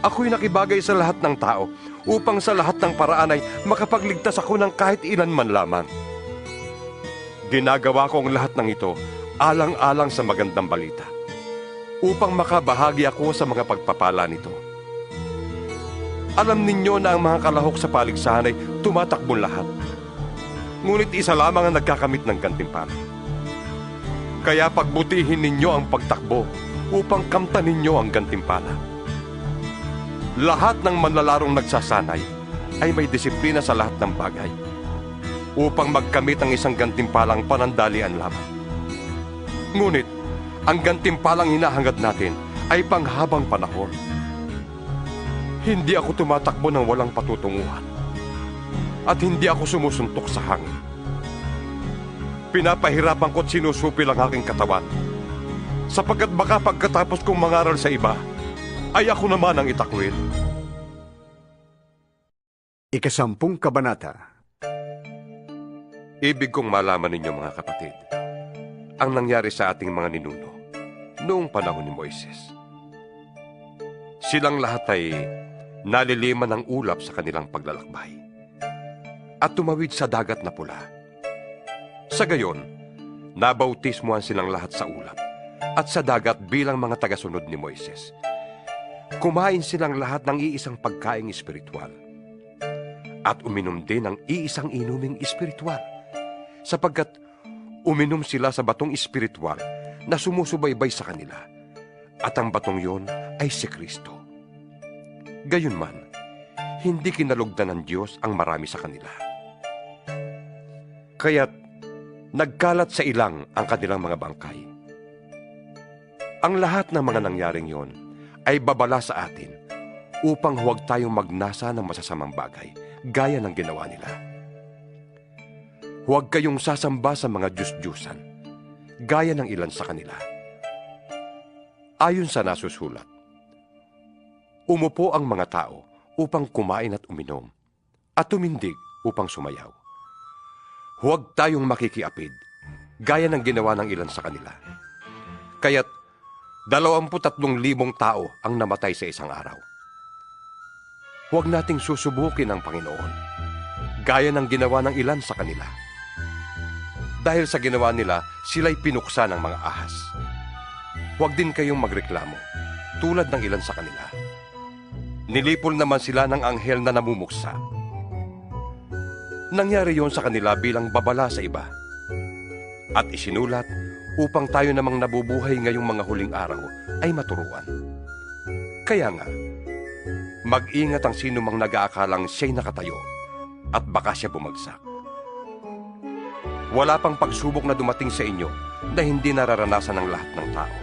Ako'y nakibagay sa lahat ng tao, upang sa lahat ng paraan ay makapagligtas ako ng kahit ilan man lamang. Ginagawa ko ang lahat ng ito alang-alang sa magandang balita, upang makabahagi ako sa mga pagpapala nito. Alam ninyo na ang mga kalahok sa paligsahan ay tumatakbong lahat. Ngunit isa lamang ang nagkakamit ng gantimpala. Kaya pagbutihin ninyo ang pagtakbo upang kamtan ninyo ang gantimpala. Lahat ng manlalarong nagsasanay ay may disiplina sa lahat ng bagay upang magkamit ang isang gantimpalang panandalian lamang. Ngunit, ang gantimpalang hinahangad natin ay panghabang panahon. Hindi ako tumatakbo ng walang patutunguhan at hindi ako sumusuntok sa hangin. Pinapahirapan ko't sinusupil ang aking katawan sapagkat baka pagkatapos kong mangaral sa iba, ay ako naman ang itakwil. 10 kabanata. Ibig kong malaman ninyo mga kapatid, ang nangyari sa ating mga ninuno noong panahon ni Moises. Silang lahat ay naliliman ng ulap sa kanilang paglalakbay at tumawid sa dagat na pula. Sa gayon, nabautismuhan silang lahat sa ulap at sa dagat bilang mga tagasunod ni Moises. Kumain silang lahat ng iisang pagkaing espiritual at uminom din ng iisang inuming espiritual, sapagkat uminom sila sa batong espiritual na sumusubaybay sa kanila, at ang batong yon ay si Kristo. Gayunman, hindi kinalugdan ng Diyos ang marami sa kanila. Kaya't nagkalat sa ilang ang kanilang mga bangkay. Ang lahat ng mga nangyaring yon ay babala sa atin upang huwag tayong magnasa ng masasamang bagay gaya ng ginawa nila. Huwag kayong sasamba sa mga Diyos-Diyusan gaya ng ilan sa kanila. Ayon sa nasusulat, umupo ang mga tao upang kumain at uminom, at tumindig upang sumayaw. Huwag tayong makikiapid gaya ng ginawa ng ilan sa kanila. Kaya't 23,000 tao ang namatay sa isang araw. huwag nating susubukin ang Panginoon, gaya ng ginawa ng ilan sa kanila. Dahil sa ginawa nila, sila'y pinuksa ng mga ahas. Huwag din kayong magreklamo, tulad ng ilan sa kanila. Nilipol naman sila ng anghel na namumuksa. Nangyari yon sa kanila bilang babala sa iba. At isinulat upang tayo namang nabubuhay ngayong mga huling araw ay maturuan. Kaya nga, mag-ingat ang sino mang nag-aakalang siya'y nakatayo at baka siya bumagsak. Wala pang pagsubok na dumating sa inyo na hindi nararanasan ng lahat ng tao.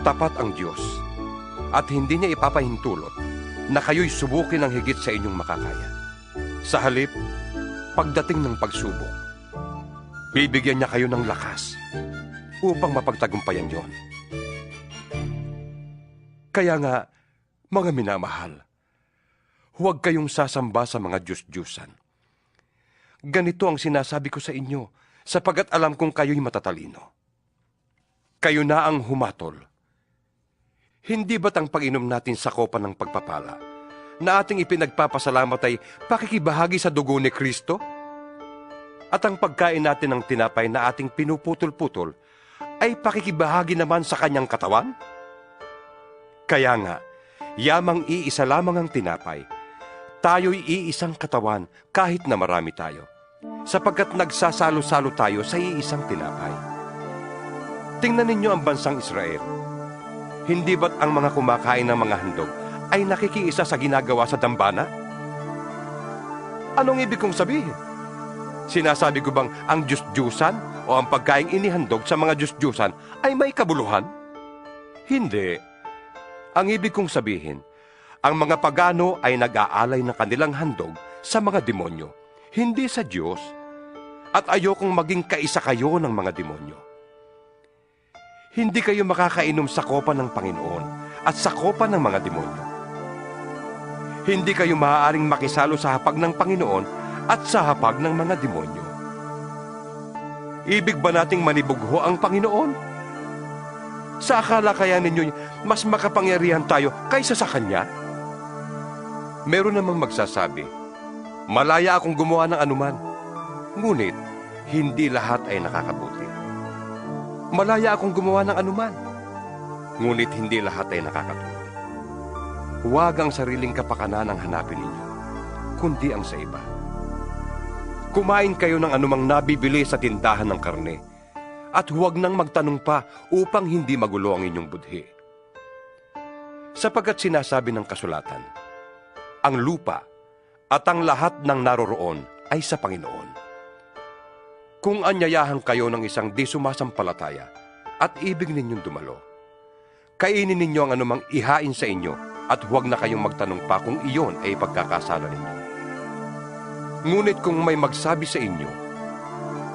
Tapat ang Diyos at hindi niya ipapahintulot na kayo'y subukin ng higit sa inyong makakaya. Sa halip, pagdating ng pagsubok, bibigyan niya kayo ng lakas upang mapagtagumpayan yon. Kaya nga, mga minamahal, huwag kayong sasamba sa mga Diyos-Diyusan. Ganito ang sinasabi ko sa inyo, sapagkat alam kong kayo'y matatalino. Kayo na ang humatol. Hindi ba't ang pag-inom natin sa kopa ng pagpapala na ating ipinagpapasalamat ay pakikibahagi sa dugo ni Kristo? At ang pagkain natin ng tinapay na ating pinuputol-putol ay pakikibahagi naman sa kanyang katawan? Kaya nga, yamang iisa lamang ang tinapay, tayo'y iisang katawan kahit na marami tayo, sapagkat nagsasalo-salo tayo sa iisang tinapay. Tingnan ninyo ang bansang Israel. Hindi ba't ang mga kumakain ng mga handog ay nakikiisa sa ginagawa sa dambana? Anong ibig kong sabihin? Sinasabi ko bang ang Diyos-Diyusan o ang pagkaing inihandog sa mga Diyos-Diyusan ay may kabuluhan? Hindi. Ang ibig kong sabihin, ang mga pagano ay nag-aalay ng kanilang handog sa mga demonyo, hindi sa Diyos. At ayokong maging kaisa kayo ng mga demonyo. Hindi kayo makakainom sa kopa ng Panginoon at sa kopa ng mga demonyo. Hindi kayo maaaring makisalo sa hapag ng Panginoon at sa hapag ng mga demonyo. Ibig ba nating manibugho ang Panginoon? Sa akala kaya ninyo mas makapangyarihan tayo kaysa sa Kanya? Meron namang magsasabi, malaya akong gumawa ng anuman, ngunit hindi lahat ay nakakabuti. Malaya akong gumawa ng anuman, ngunit hindi lahat ay nakakatulong. Huwag ang sariling kapakanan ang hanapin ninyo, kundi ang sa iba. Kumain kayo ng anumang nabibili sa tindahan ng karne, at huwag nang magtanong pa upang hindi magulo ang inyong budhi. Sapagkat sinasabi ng kasulatan, ang lupa at ang lahat ng naroroon ay sa Panginoon. Kung anyayahan kayo ng isang di sumasampalataya at ibig ninyong dumalo, kainin ninyo ang anumang ihain sa inyo at huwag na kayong magtanong pa kung iyon ay pagkakasala ninyo. Ngunit kung may magsabi sa inyo,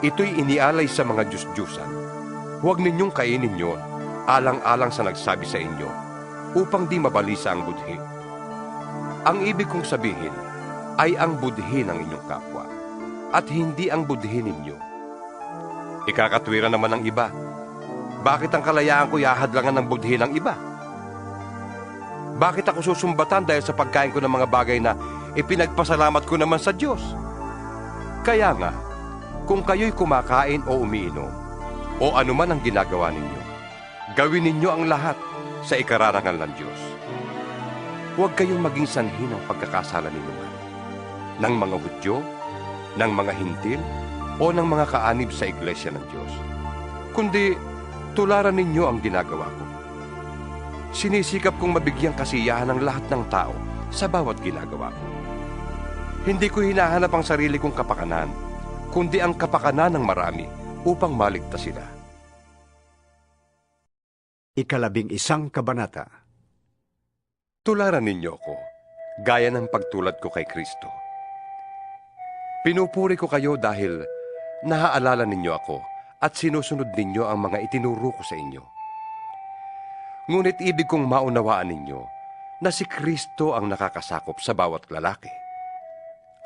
ito'y inialay sa mga Diyos-Diyusan, huwag ninyong kainin yon alang-alang sa nagsabi sa inyo upang di mabalisa ang budhi. Ang ibig kong sabihin ay ang budhi ng inyong kapwa at hindi ang budhi ninyo. Ikakatwira naman ng iba. Bakit ang kalayaan ko ihahadlangan ng budhi ng iba? Bakit ako susumbatan dahil sa pagkain ko ng mga bagay na ipinagpasalamat ko naman sa Diyos? Kaya nga, kung kayo'y kumakain o umiinom, o anuman ang ginagawa ninyo, gawin ninyo ang lahat sa ikararangal ng Diyos. Huwag kayong maging sanhi ng pagkakasala ninyo ng mga Hudyo, ng mga Hintil, o ng mga kaanib sa iglesia ng Diyos. Kundi, tularan ninyo ang ginagawa ko. Sinisikap kong mabigyang kasiyahan ng lahat ng tao sa bawat ginagawa ko. Hindi ko hinahanap ang sarili kong kapakanan, kundi ang kapakanan ng marami upang maligtas sila. 11 kabanata. Tularan ninyo ko, gaya ng pagtulad ko kay Kristo. Pinupuri ko kayo dahil naaalala ninyo ako at sinusunod ninyo ang mga itinuro ko sa inyo. Ngunit ibig kong maunawaan ninyo na si Kristo ang nakakasakop sa bawat lalaki.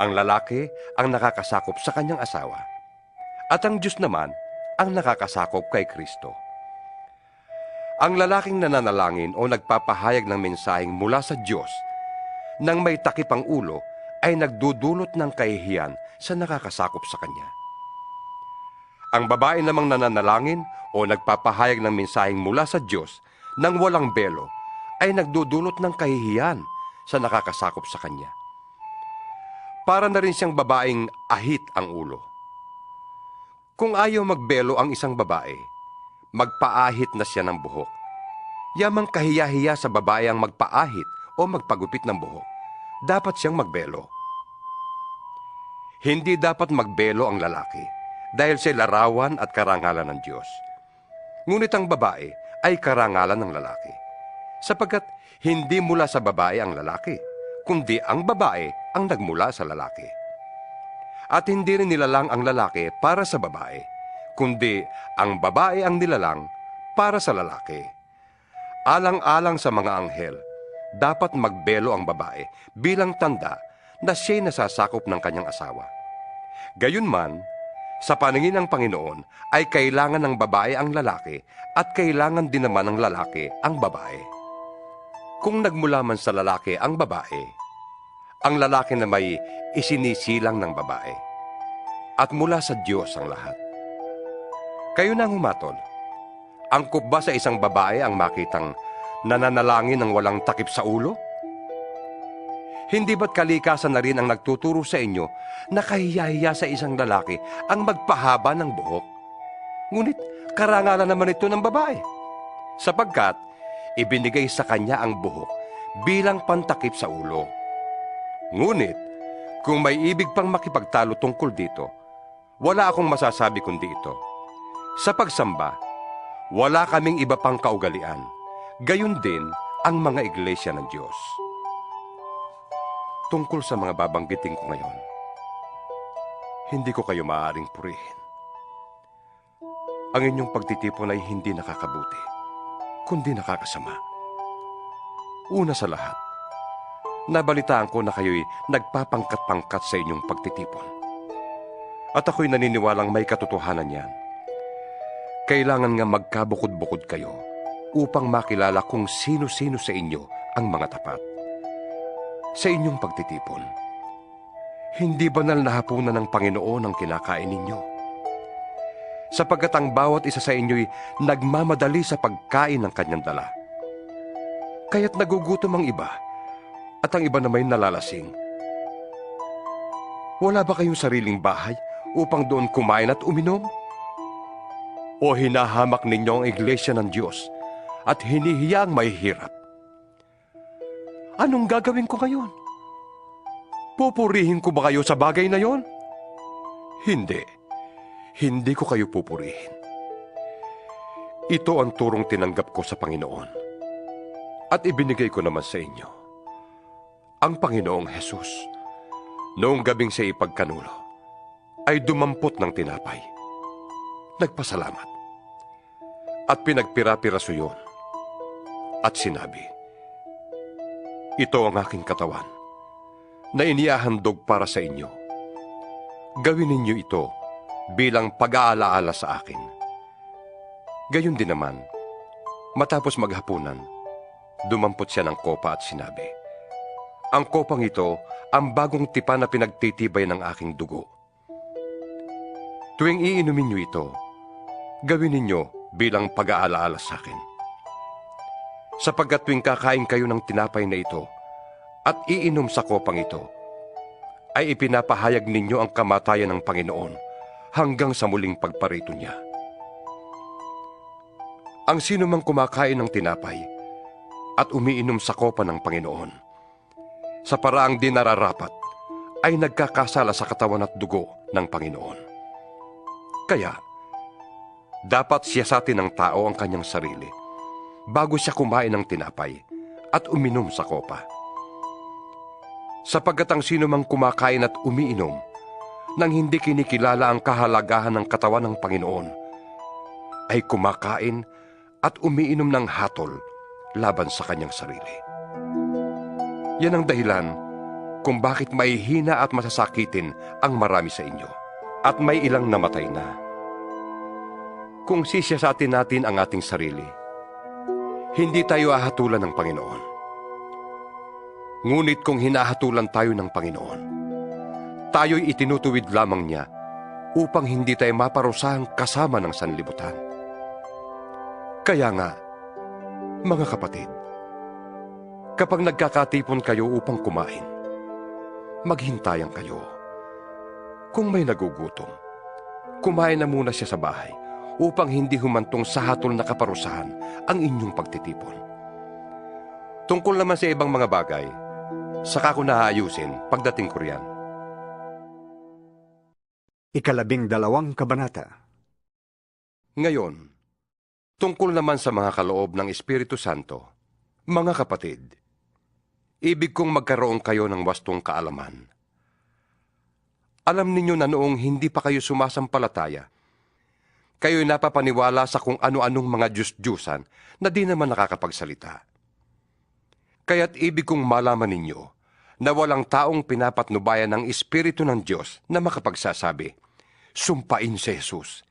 Ang lalaki ang nakakasakop sa kanyang asawa, at ang Diyos naman ang nakakasakop kay Kristo. Ang lalaking nananalangin o nagpapahayag ng mensaheng mula sa Diyos nang may takip ang ulo ay nagdudulot ng kahihiyan sa nakakasakop sa kanya. Ang babae namang nananalangin o nagpapahayag ng mensaheng mula sa Diyos nang walang belo ay nagdudulot ng kahihiyan sa nakakasakop sa kanya. Para na rin siyang babaeng ahit ang ulo. Kung ayaw magbelo ang isang babae, magpaahit na siya ng buhok. Yamang kahiya-hiya sa babae ang magpaahit o magpagupit ng buhok. Dapat siyang magbelo. Hindi dapat magbelo ang lalaki dahil sa larawan at karangalan ng Diyos. Ngunit ang babae ay karangalan ng lalaki, sapagkat hindi mula sa babae ang lalaki, kundi ang babae ang nagmula sa lalaki. At hindi rin nilalang ang lalaki para sa babae, kundi ang babae ang nilalang para sa lalaki. Alang-alang sa mga anghel, dapat magbelo ang babae bilang tanda na siya'y nasasakop ng kanyang asawa. Gayunman, sa paningin ng Panginoon ay kailangan ng babae ang lalaki at kailangan din naman ng lalaki ang babae. Kung nagmula man sa lalaki ang babae, ang lalaki na may isinisilang ng babae, at mula sa Diyos ang lahat. Kayo na humatol. Angkop ba sa isang babae ang makitang nananalangin ng walang takip sa ulo? Hindi ba't kalikasan na rin ang nagtuturo sa inyo na kahiya-hiya sa isang lalaki ang magpahaba ng buhok? Ngunit karangalan naman ito ng babae, sapagkat ibinigay sa kanya ang buhok bilang pantakip sa ulo. Ngunit, kung may ibig pang makipagtalo tungkol dito, wala akong masasabi kundi ito. Sa pagsamba, wala kaming iba pang kaugalian. Gayon din ang mga iglesia ng Diyos. Tungkol sa mga babanggitin ko ngayon, hindi ko kayo maaaring purihin. Ang inyong pagtitipon ay hindi nakakabuti, kundi nakakasama. Una sa lahat, nabalitaan ko na kayo'y nagpapangkat-pangkat sa inyong pagtitipon. At ako'y naniniwalang may katotohanan yan. Kailangan nga magkabukod-bukod kayo upang makilala kung sino-sino sa inyo ang mga tapat. Sa inyong pagtitipon, hindi banal na hapunan ng Panginoon ang kinakain ninyo? Sapagkat ang bawat isa sa inyo'y nagmamadali sa pagkain ng kanyang dala. Kaya't nagugutom ang iba, at ang iba naman nalalasing. Wala ba kayong sariling bahay upang doon kumain at uminom? O hinahamak ninyo ang iglesia ng Diyos at hinihiya ang mahihirap? Anong gagawin ko ngayon? Pupurihin ko ba kayo sa bagay na yon? Hindi. Hindi ko kayo pupurihin. Ito ang turong tinanggap ko sa Panginoon. At ibinigay ko naman sa inyo. Ang Panginoong Jesus, noong gabing siya ipagkanulo, ay dumampot ng tinapay. Nagpasalamat. At pinagpira-piraso yun. At sinabi, ito ang aking katawan, na inihahandog para sa inyo. Gawin ninyo ito bilang pag-aalaala sa akin. Gayon din naman, matapos maghapunan, dumampot siya ng kopa at sinabi, ang kopang ito ang bagong tipan na pinagtitibay ng aking dugo. Tuwing iinumin niyo ito, gawin ninyo bilang pag-aalaala sa akin. Sapagkat tuwing kakain kayo ng tinapay na ito at iinom sa kopang ito, ay ipinapahayag ninyo ang kamatayan ng Panginoon hanggang sa muling pagparito niya. Ang sino mang kumakain ng tinapay at umiinom sa kopa ng Panginoon, sa paraang di nararapat, ay nagkakasala sa katawan at dugo ng Panginoon. Kaya, dapat siyasatin ng tao ang kanyang sarili bago siya kumain ng tinapay at uminom sa kopa. Sapagkat ang sino mang kumakain at umiinom nang hindi kinikilala ang kahalagahan ng katawan ng Panginoon, ay kumakain at umiinom ng hatol laban sa kanyang sarili. Yan ang dahilan kung bakit mahihina at masasakitin ang marami sa inyo at may ilang namatay na. Kung sisiyasatin natin ang ating sarili, hindi tayo ahatulan ng Panginoon. Ngunit kung hinahatulan tayo ng Panginoon, tayo'y itinutuwid lamang niya upang hindi tayo maparusahang kasama ng sanlibutan. Kaya nga, mga kapatid, kapag nagkakatipon kayo upang kumain, maghintayan kayo. Kung may nagugutom, kumain na muna siya sa bahay upang hindi humantong sa hatol na kaparusahan ang inyong pagtitipon. Tungkol naman sa ibang mga bagay, saka ko naayusin pagdating ko riyan. 12 kabanata. Ngayon, tungkol naman sa mga kaloob ng Espiritu Santo, mga kapatid, ibig kong magkaroon kayo ng wastong kaalaman. Alam ninyo na noong hindi pa kayo sumasampalataya, kayo'y napapaniwala sa kung ano-anong mga Diyos-Diyusan na di naman nakakapagsalita. Kaya't ibig kong malaman ninyo na walang taong pinapatnubayan ng Espiritu ng Diyos na makapagsasabi, "Sumpain si Jesus."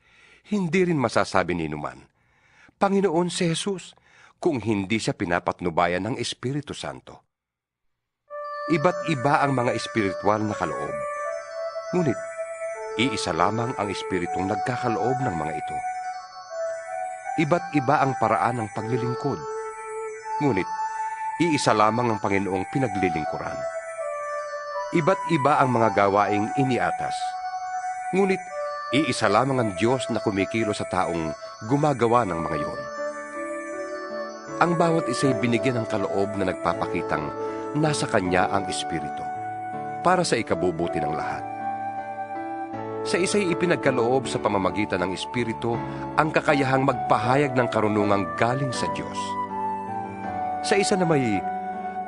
Hindi rin masasabi ni numan, "Panginoon si Jesus," kung hindi siya pinapatnubayan ng Espiritu Santo. Iba't iba ang mga espiritual na kaloob. Ngunit, iisa lamang ang Espiritong nagkakaloob ng mga ito. Iba't iba ang paraan ng paglilingkod. Ngunit, iisa lamang ang Panginoong pinaglilingkuran. Iba't iba ang mga gawaing iniatas. Ngunit, iisa lamang ang Diyos na kumikilo sa taong gumagawa ng mga iyon. Ang bawat isa'y binigyan ng kaloob na nagpapakitang nasa Kanya ang Espiritu para sa ikabubuti ng lahat. Sa isa'y ipinagkaloob sa pamamagitan ng Espiritu ang kakayahang magpahayag ng karunungang galing sa Diyos. Sa isa na may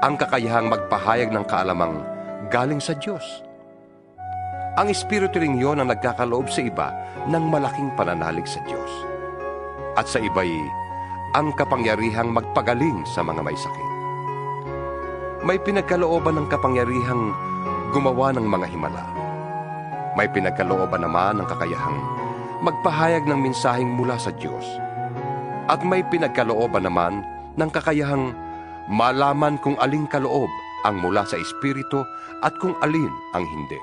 ang kakayahang magpahayag ng kaalamang galing sa Diyos. Ang Espiritu rin yun ang nagkakaloob sa iba ng malaking pananalig sa Diyos. At sa iba'y ang kapangyarihang magpagaling sa mga may sakit. May pinagkalooban ng kapangyarihang gumawa ng mga himala. May pinagkalooban naman ng kakayahang magpahayag ng mensaheng mula sa Diyos. At may pinagkalooban naman ng kakayahang malaman kung aling kaloob ang mula sa Espiritu at kung alin ang hindi.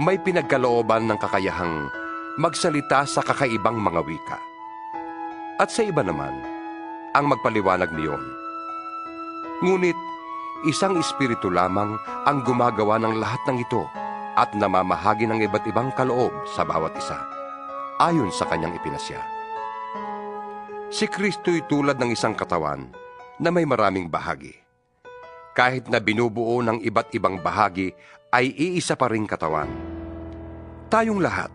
May pinagkalooban ng kakayahang magsalita sa kakaibang mga wika. At sa iba naman, ang magpaliwanag niyon. Ngunit, isang Espiritu lamang ang gumagawa ng lahat ng ito at namamahagi ng iba't ibang kaloob sa bawat isa, ayon sa kanyang ipinasya. Si Kristo'y tulad ng isang katawan na may maraming bahagi. Kahit na binubuo ng iba't ibang bahagi, ay iisa pa ring katawan. Tayong lahat,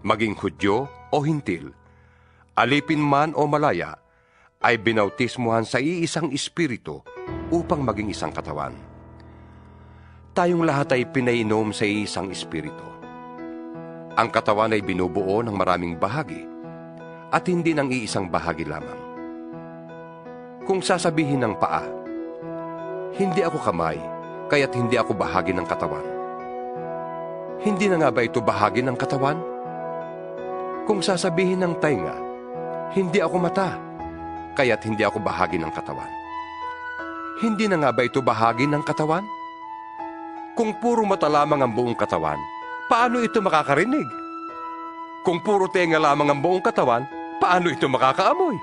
maging Hudyo o Hintil, alipin man o malaya, ay binautismuhan sa iisang Espiritu upang maging isang katawan. Tayong lahat ay pinainom sa iisang Espiritu. Ang katawan ay binubuo ng maraming bahagi at hindi ng iisang bahagi lamang. Kung sasabihin ng paa, "Hindi ako kamay, kaya't hindi ako bahagi ng katawan." Hindi na nga ba ito bahagi ng katawan? Kung sasabihin ng tainga, "Hindi ako mata, kaya't hindi ako bahagi ng katawan." Hindi na nga ba ito bahagi ng katawan? Kung puro mata lamang ang buong katawan, paano ito makakarinig? Kung puro tenga lamang ang buong katawan, paano ito makakaamoy?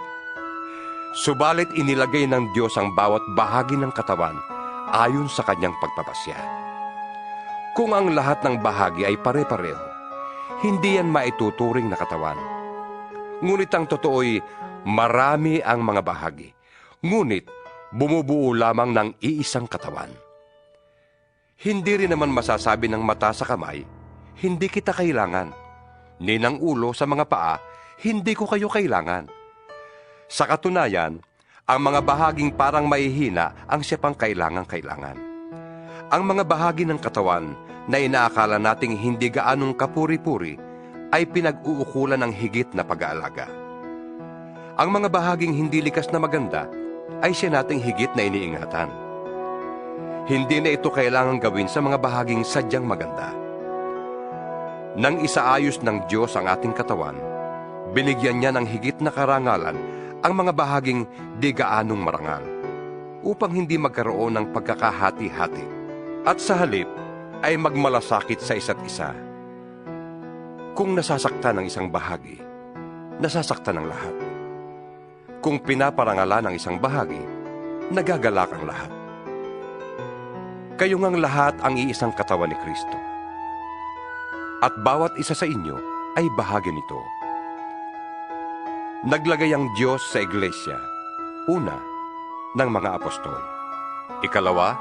Subalit inilagay ng Diyos ang bawat bahagi ng katawan ayon sa kanyang pagpapasya. Kung ang lahat ng bahagi ay pare-pareho, hindi yan maituturing na katawan. Ngunit ang totoo'y marami ang mga bahagi, ngunit bumubuo lamang ng iisang katawan. Hindi rin naman masasabi ng mata sa kamay, "Hindi kita kailangan," ni ng ulo sa mga paa, "Hindi ko kayo kailangan." Sa katunayan, ang mga bahaging parang mahihina ang siya pang kailangan-kailangan. Ang mga bahagi ng katawan na inaakala nating hindi gaanong kapuri-puri ay pinag-uukulan ng higit na pag-aalaga. Ang mga bahaging hindi likas na maganda ay siya nating higit na iniingatan. Hindi na ito kailangang gawin sa mga bahaging sadyang maganda. Nang isaayos ng Diyos ang ating katawan, binigyan niya ng higit na karangalan ang mga bahaging di gaanong marangal. upang hindi magkaroon ng pagkakahati-hati at sa halip ay magmalasakit sa isa't isa. Kung nasasaktan ang isang bahagi, nasasaktan ang lahat. Kung pinaparangalan ang isang bahagi, nagagalak ang lahat. Kayo ngang lahat ang iisang katawan ni Kristo. At bawat isa sa inyo ay bahagi nito. Naglagay ang Diyos sa iglesia, una, ng mga apostol, ikalawa,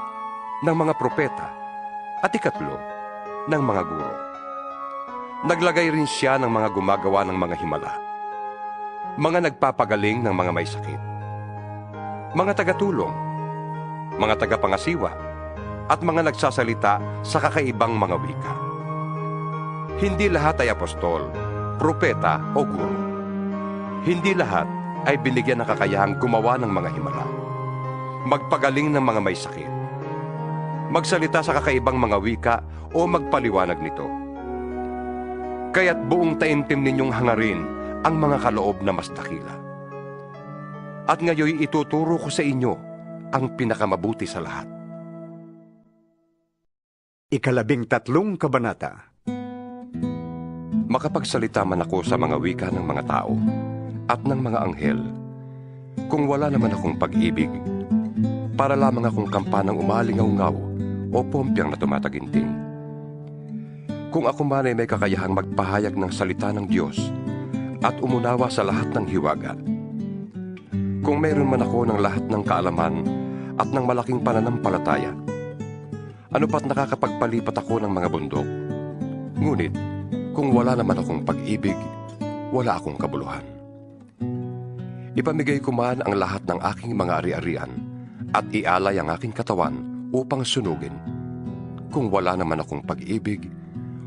ng mga propeta, at ikatlo, ng mga guro. Naglagay rin siya ng mga gumagawa ng mga himala, mga nagpapagaling ng mga may sakit, mga tagatulong, mga tagapangasiwa, at mga nagsasalita sa kakaibang mga wika. Hindi lahat ay apostol, propeta o guro. Hindi lahat ay binigyan ng kakayahang gumawa ng mga himala, magpagaling ng mga may sakit, magsalita sa kakaibang mga wika o magpaliwanag nito. Kaya't buong taimtim ninyong hangarin ang mga kaloob na mas dakila. At ngayoy ituturo ko sa inyo ang pinakamabuti sa lahat. 13 kabanata. Makapagsalita man ako sa mga wika ng mga tao at ng mga anghel, kung wala naman akong pag-ibig, para lamang akong kampanang umalingaw-ngaw o pompyang na tumataginting. Kung ako man ay may kakayahang magpahayag ng salita ng Diyos at umunawa sa lahat ng hiwaga, kung mayroon man ako ng lahat ng kaalaman at ng malaking pananampalataya, ano pa't nakakapagpalipat ako ng mga bundok? Ngunit, kung wala naman akong pag-ibig, wala akong kabuluhan. Ipamigay ko man ang lahat ng aking mga ari-arian at ialay ang aking katawan upang sunugin. Kung wala naman akong pag-ibig,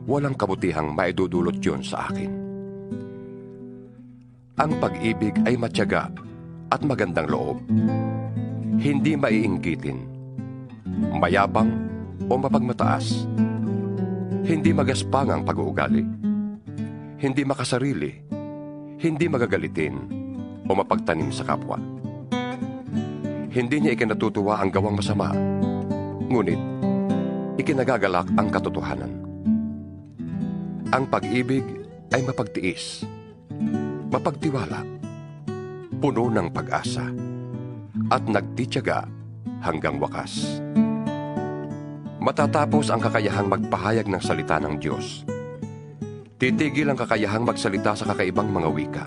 walang kabutihang maidudulot yon sa akin. Ang pag-ibig ay matyaga at magandang loob. Hindi maiinggitin, mayabang o mapagmataas. Hindi magaspang ang pag-uugali. Hindi makasarili. Hindi magagalitin o mapagtanim sa kapwa. Hindi niya ikinatutuwa ang gawang masama, ngunit ikinagagalak ang katotohanan. Ang pag-ibig ay mapagtiis, mapagtiwala, puno ng pag-asa, at nagtitiyaga hanggang wakas. Matatapos ang kakayahang magpahayag ng salita ng Diyos. Titigil ang kakayahang magsalita sa kakaibang mga wika.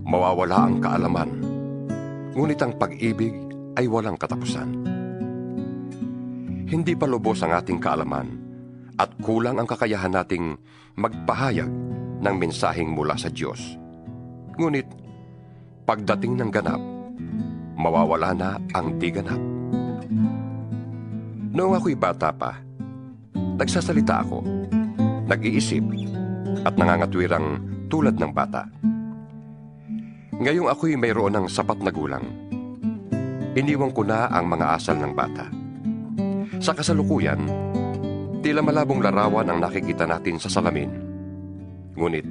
Mawawala ang kaalaman, ngunit ang pag-ibig ay walang katapusan. Hindi pa lubos ang ating kaalaman at kulang ang kakayahan nating magpahayag ng mensaheng mula sa Diyos. Ngunit, pagdating ng ganap, mawawala na ang di ganap. Noong ako'y bata pa, nagsasalita ako, nag-iisip, at nangangatwirang tulad ng bata. Ngayong ako'y mayroon ng sapat na gulang, iniwan ko na ang mga asal ng bata. Sa kasalukuyan, tila malabong larawan ang nakikita natin sa salamin. Ngunit,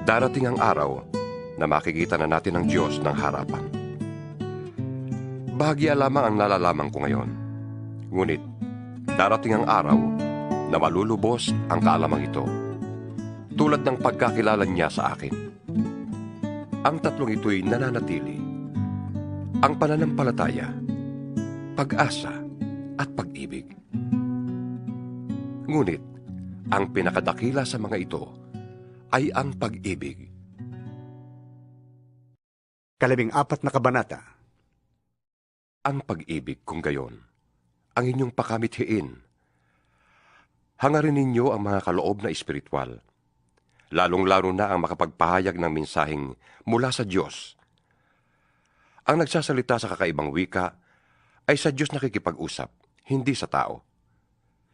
darating ang araw na makikita na natin ang Diyos ng harapan. Bahagya lamang ang nalalaman ko ngayon. Ngunit, darating ang araw na malulubos ang kaalamang ito, tulad ng pagkakilala niya sa akin. Ang tatlong ito'y nananatili: ang pananampalataya, pag-asa, at pag-ibig. Ngunit, ang pinakadakila sa mga ito ay ang pag-ibig. 14 na kabanata. Ang pag-ibig kung gayon, ang inyong pakamithiin. Hangarin ninyo ang mga kaloob na espiritual, lalong-lalo na ang makapagpahayag ng mensaheng mula sa Diyos. Ang nagsasalita sa kakaibang wika ay sa Diyos nakikipag-usap, hindi sa tao,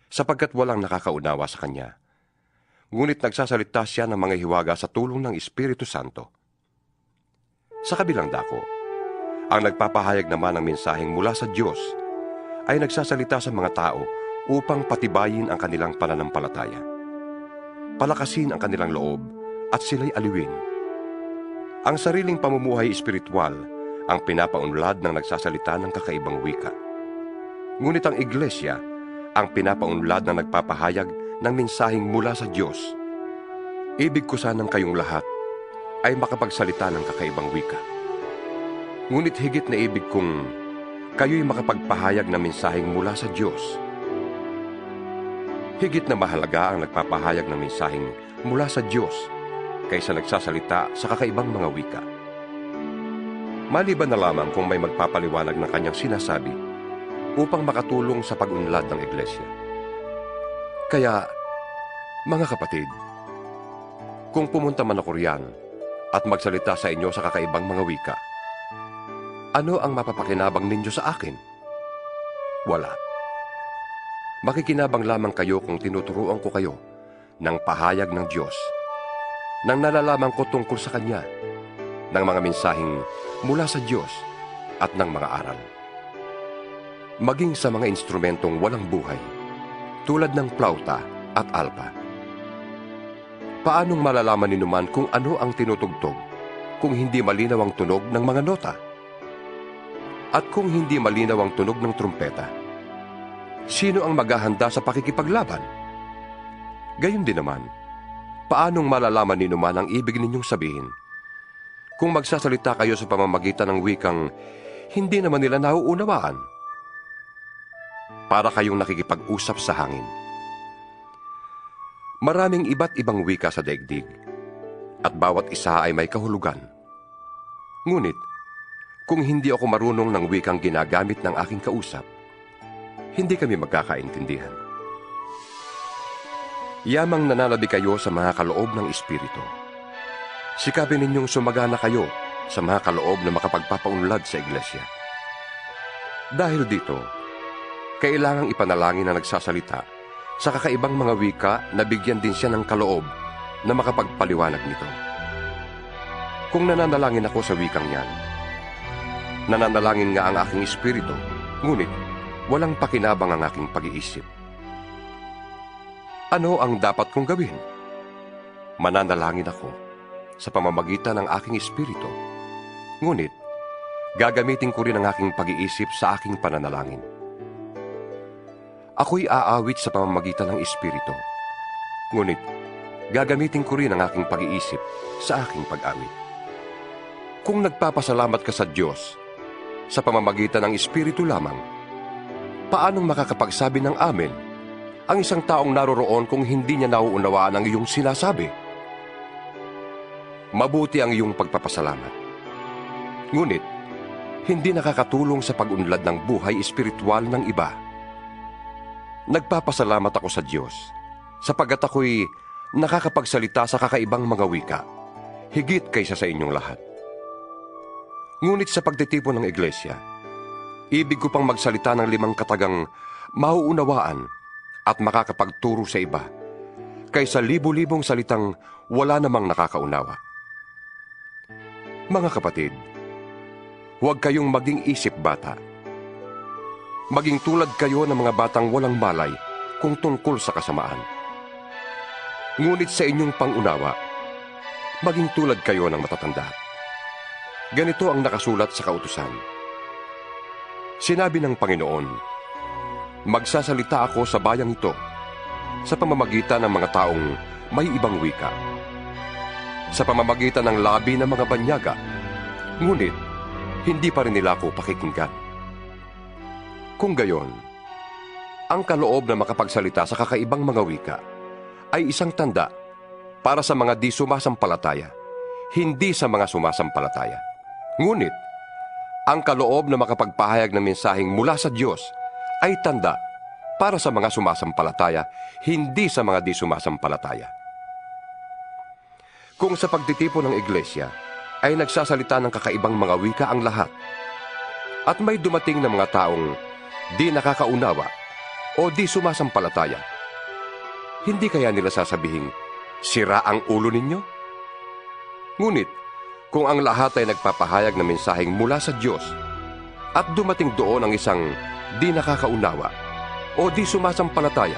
sapagkat walang nakakaunawa sa Kanya. Ngunit nagsasalita siya ng mga hiwaga sa tulong ng Espiritu Santo. Sa kabilang dako, ang nagpapahayag naman ng mensaheng mula sa Diyos ay nagsasalita sa mga tao upang patibayin ang kanilang pananampalataya, palakasin ang kanilang loob at sila'y aliwin. Ang sariling pamumuhay espiritual ang pinapaunlad ng nagsasalita ng kakaibang wika. Ngunit ang iglesia ang pinapaunlad na nagpapahayag ng mensaheng mula sa Diyos. Ibig ko sanang kayong lahat ay makapagsalita ng kakaibang wika. Ngunit higit na ibig kong kayo'y makapagpahayag ng mensaheng mula sa Diyos. Higit na mahalaga ang nagpapahayag ng mensaheng mula sa Diyos kaysa nagsasalita sa kakaibang mga wika. Maliban na lamang kung may magpapaliwanag ng kanyang sinasabi upang makatulong sa pag-unlad ng iglesia. Kaya, mga kapatid, kung pumunta man ako riyan at magsalita sa inyo sa kakaibang mga wika, ano ang mapapakinabang ninyo sa akin? Wala. Makikinabang lamang kayo kung tinuturuan ko kayo ng pahayag ng Diyos, nang nalalaman ko tungkol sa Kanya, ng mga mensaheng mula sa Diyos at ng mga aral. Maging sa mga instrumentong walang buhay, tulad ng plauta at alpa. Paanong malalaman ninuman kung ano ang tinutugtog kung hindi malinaw ang tunog ng mga nota? At kung hindi malinaw ang tunog ng trumpeta, sino ang maghahanda sa pakikipaglaban? Gayon din naman, paanong malalaman ninuman ang ibig ninyong sabihin kung magsasalita kayo sa pamamagitan ng wikang hindi naman nila nauunawaan? Para kayong nakikipag-usap sa hangin. Maraming iba't ibang wika sa daigdig, at bawat isa ay may kahulugan. Ngunit, kung hindi ako marunong ng wikang ginagamit ng aking kausap, hindi kami magkakaintindihan. Yamang nananabi kayo sa mga kaloob ng Espiritu. Sikapin ninyong sumagana kayo sa mga kaloob na makapagpapaunlad sa iglesia. Dahil dito, kailangang ipanalangin na nagsasalita sa kakaibang mga wika na bigyan din siya ng kaloob na makapagpaliwanag nito. Kung nananalangin ako sa wikang yan, nananalangin nga ang aking espiritu, ngunit walang pakinabang ang aking pag-iisip. Ano ang dapat kong gawin? Mananalangin ako sa pamamagitan ng aking espiritu, ngunit gagamitin ko rin ang aking pag-iisip sa aking pananalangin. Ako'y aawit sa pamamagitan ng Espiritu, ngunit gagamitin ko rin ang aking pag-iisip sa aking pag-awit. Kung nagpapasalamat ka sa Diyos sa pamamagitan ng Espiritu lamang, paanong makakapagsabi ng amen ang isang taong naroroon kung hindi niya nauunawaan ang iyong sinasabi? Mabuti ang iyong pagpapasalamat, ngunit hindi nakakatulong sa pag-unlad ng buhay espiritual ng iba. Nagpapasalamat ako sa Diyos sapagkat ako'y nakakapagsalita sa kakaibang mga wika, higit kaysa sa inyong lahat. Ngunit sa pagtitipon ng iglesia, ibig ko pang magsalita ng 5 katagang mauunawaan at makakapagturo sa iba, kaysa libu-libong salitang wala namang nakakaunawa. Mga kapatid, huwag kayong maging isip bata. Maging tulad kayo ng mga batang walang malay kung tungkol sa kasamaan. Ngunit sa inyong pangunawa, maging tulad kayo ng matatanda. Ganito ang nakasulat sa kautusan. Sinabi ng Panginoon, magsasalita ako sa bayang ito sa pamamagitan ng mga taong may ibang wika, sa pamamagitan ng labi ng mga banyaga, ngunit hindi pa rin nila ako pakikinggan. Kung gayon, ang kaloob na makapagsalita sa kakaibang mga wika ay isang tanda para sa mga di sumasampalataya, hindi sa mga sumasampalataya. Ngunit, ang kaloob na makapagpahayag ng mensaheng mula sa Diyos ay tanda para sa mga sumasampalataya, hindi sa mga di sumasampalataya. Kung sa pagtitipon ng iglesia ay nagsasalita ng kakaibang mga wika ang lahat, at may dumating na mga taong di nakakaunawa o di sumasampalataya, hindi kaya nila sasabihing, sira ang ulo ninyo? Ngunit, kung ang lahat ay nagpapahayag ng mensaheng mula sa Diyos, at dumating doon ang isang di nakakaunawa o di sumasampalataya,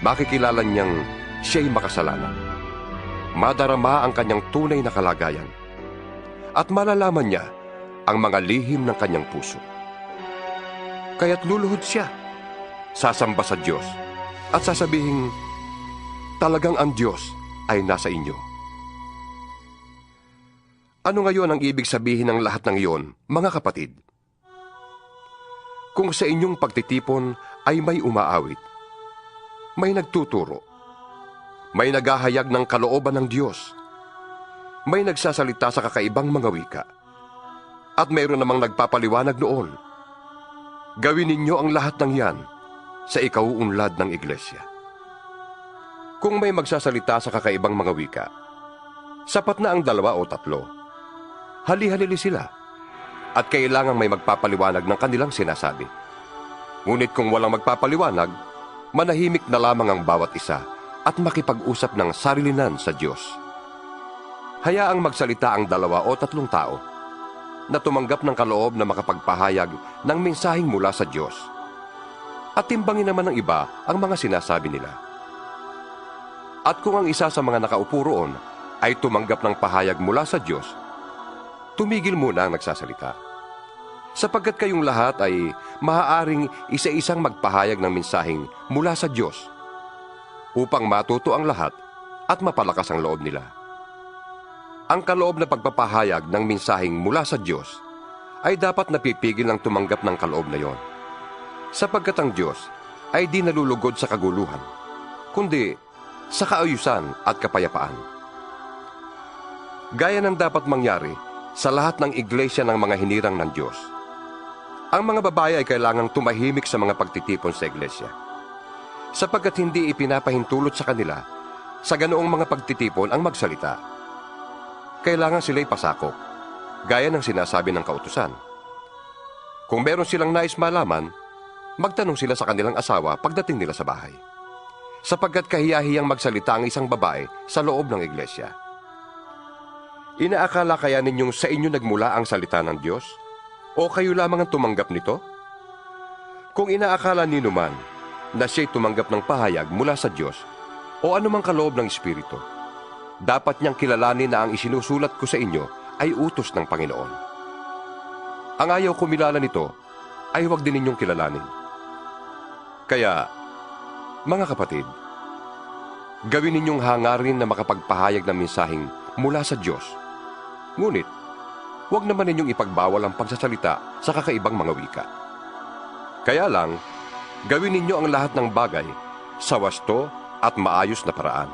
makikilala niyang siya'y makasalanan. Madarama ang kanyang tunay na kalagayan, at malalaman niya ang mga lihim ng kanyang puso. Kaya't luluhod siya, sasamba sa Diyos, at sasabihin, talagang ang Diyos ay nasa inyo. Ano ngayon ang ibig sabihin ng lahat ng iyon, mga kapatid? Kung sa inyong pagtitipon ay may umaawit, may nagtuturo, may naghahayag ng kalooban ng Diyos, may nagsasalita sa kakaibang mga wika, at mayroon namang nagpapaliwanag noon, gawin ninyo ang lahat ng yan sa ikauunlad ng iglesia. Kung may magsasalita sa kakaibang mga wika, sapat na ang 2 o 3. Hali-halili sila, at kailangang may magpapaliwanag ng kanilang sinasabi. Ngunit kung walang magpapaliwanag, manahimik na lamang ang bawat isa at makipag-usap ng sarilinan sa Diyos. Hayaang magsalita ang 2 o 3 tao na tumanggap ng kaloob na makapagpahayag ng mensaheng mula sa Diyos. At timbangin naman ng iba ang mga sinasabi nila. At kung ang isa sa mga nakaupo roon ay tumanggap ng pahayag mula sa Diyos, tumigil muna ang nagsasalita. Sapagkat kayong lahat ay maaaring isa-isang magpahayag ng mensaheng mula sa Diyos upang matuto ang lahat at mapalakas ang loob nila. Ang kaloob na pagpapahayag ng mensaheng mula sa Diyos ay dapat napipigil ng tumanggap ng kaloob na yon. Sapagkat ang Diyos ay di nalulugod sa kaguluhan, kundi sa kaayusan at kapayapaan. Gaya ng dapat mangyari sa lahat ng iglesia ng mga hinirang ng Diyos. Ang mga babae ay kailangang tumahimik sa mga pagtitipon sa iglesia, sapagkat hindi ipinapahintulot sa kanila sa ganoong mga pagtitipon ang magsalita. Kailangan sila'y pasakop, gaya ng sinasabi ng kautusan. Kung meron silang nais malaman, magtanong sila sa kanilang asawa pagdating nila sa bahay, sapagkat kahiyahiyang magsalita ang isang babae sa loob ng iglesia. Inaakala kaya ninyong sa inyo nagmula ang salita ng Diyos? O kayo lamang ang tumanggap nito? Kung inaakala nino man na siya'y tumanggap ng pahayag mula sa Diyos o anumang kaloob ng Espiritu, dapat niyang kilalanin na ang isinusulat ko sa inyo ay utos ng Panginoon. Ang ayaw kumilala nito ay huwag din ninyong kilalanin. Kaya, mga kapatid, gawin ninyong hangarin na makapagpahayag ng mensaheng mula sa Diyos. Ngunit, huwag naman ninyong ipagbawal ang pagsasalita sa kakaibang mga wika. Kaya lang, gawin ninyo ang lahat ng bagay sa wasto at maayos na paraan.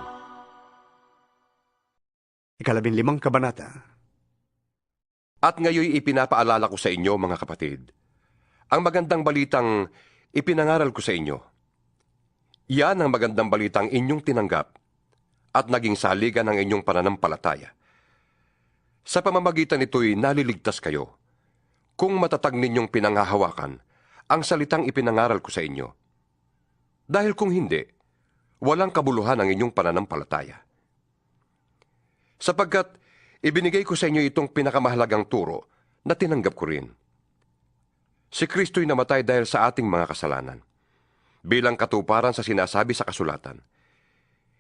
15 kabanata. At ngayon ipinapaalala ko sa inyo, mga kapatid, ang magandang balitang ipinangaral ko sa inyo. Yan ang magandang balitang inyong tinanggap at naging saligan ng inyong pananampalataya. Sa pamamagitan nito'y naliligtas kayo, kung matatag ninyong pinanghahawakan ang salitang ipinangaral ko sa inyo. Dahil kung hindi, walang kabuluhan ang inyong pananampalataya. Sapagkat ibinigay ko sa inyo itong pinakamahalagang turo na tinanggap ko rin. Si Kristo'y namatay dahil sa ating mga kasalanan, bilang katuparan sa sinasabi sa kasulatan.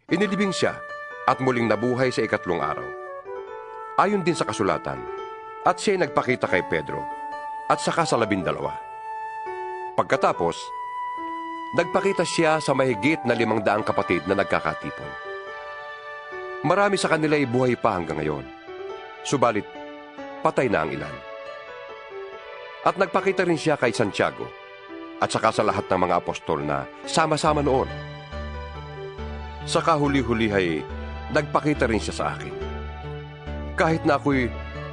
Inilibing siya at muling nabuhay sa 3 araw. Ayon din sa kasulatan, at siya'y nagpakita kay Pedro at saka sa 12. Pagkatapos, nagpakita siya sa mahigit na 500 kapatid na nagkakatipon. Marami sa kanila ay buhay pa hanggang ngayon, subalit patay na ang ilan. At nagpakita rin siya kay Santiago at saka sa lahat ng mga apostol na sama-sama noon. Sa kahuli-huli ay nagpakita rin siya sa akin, kahit na ako'y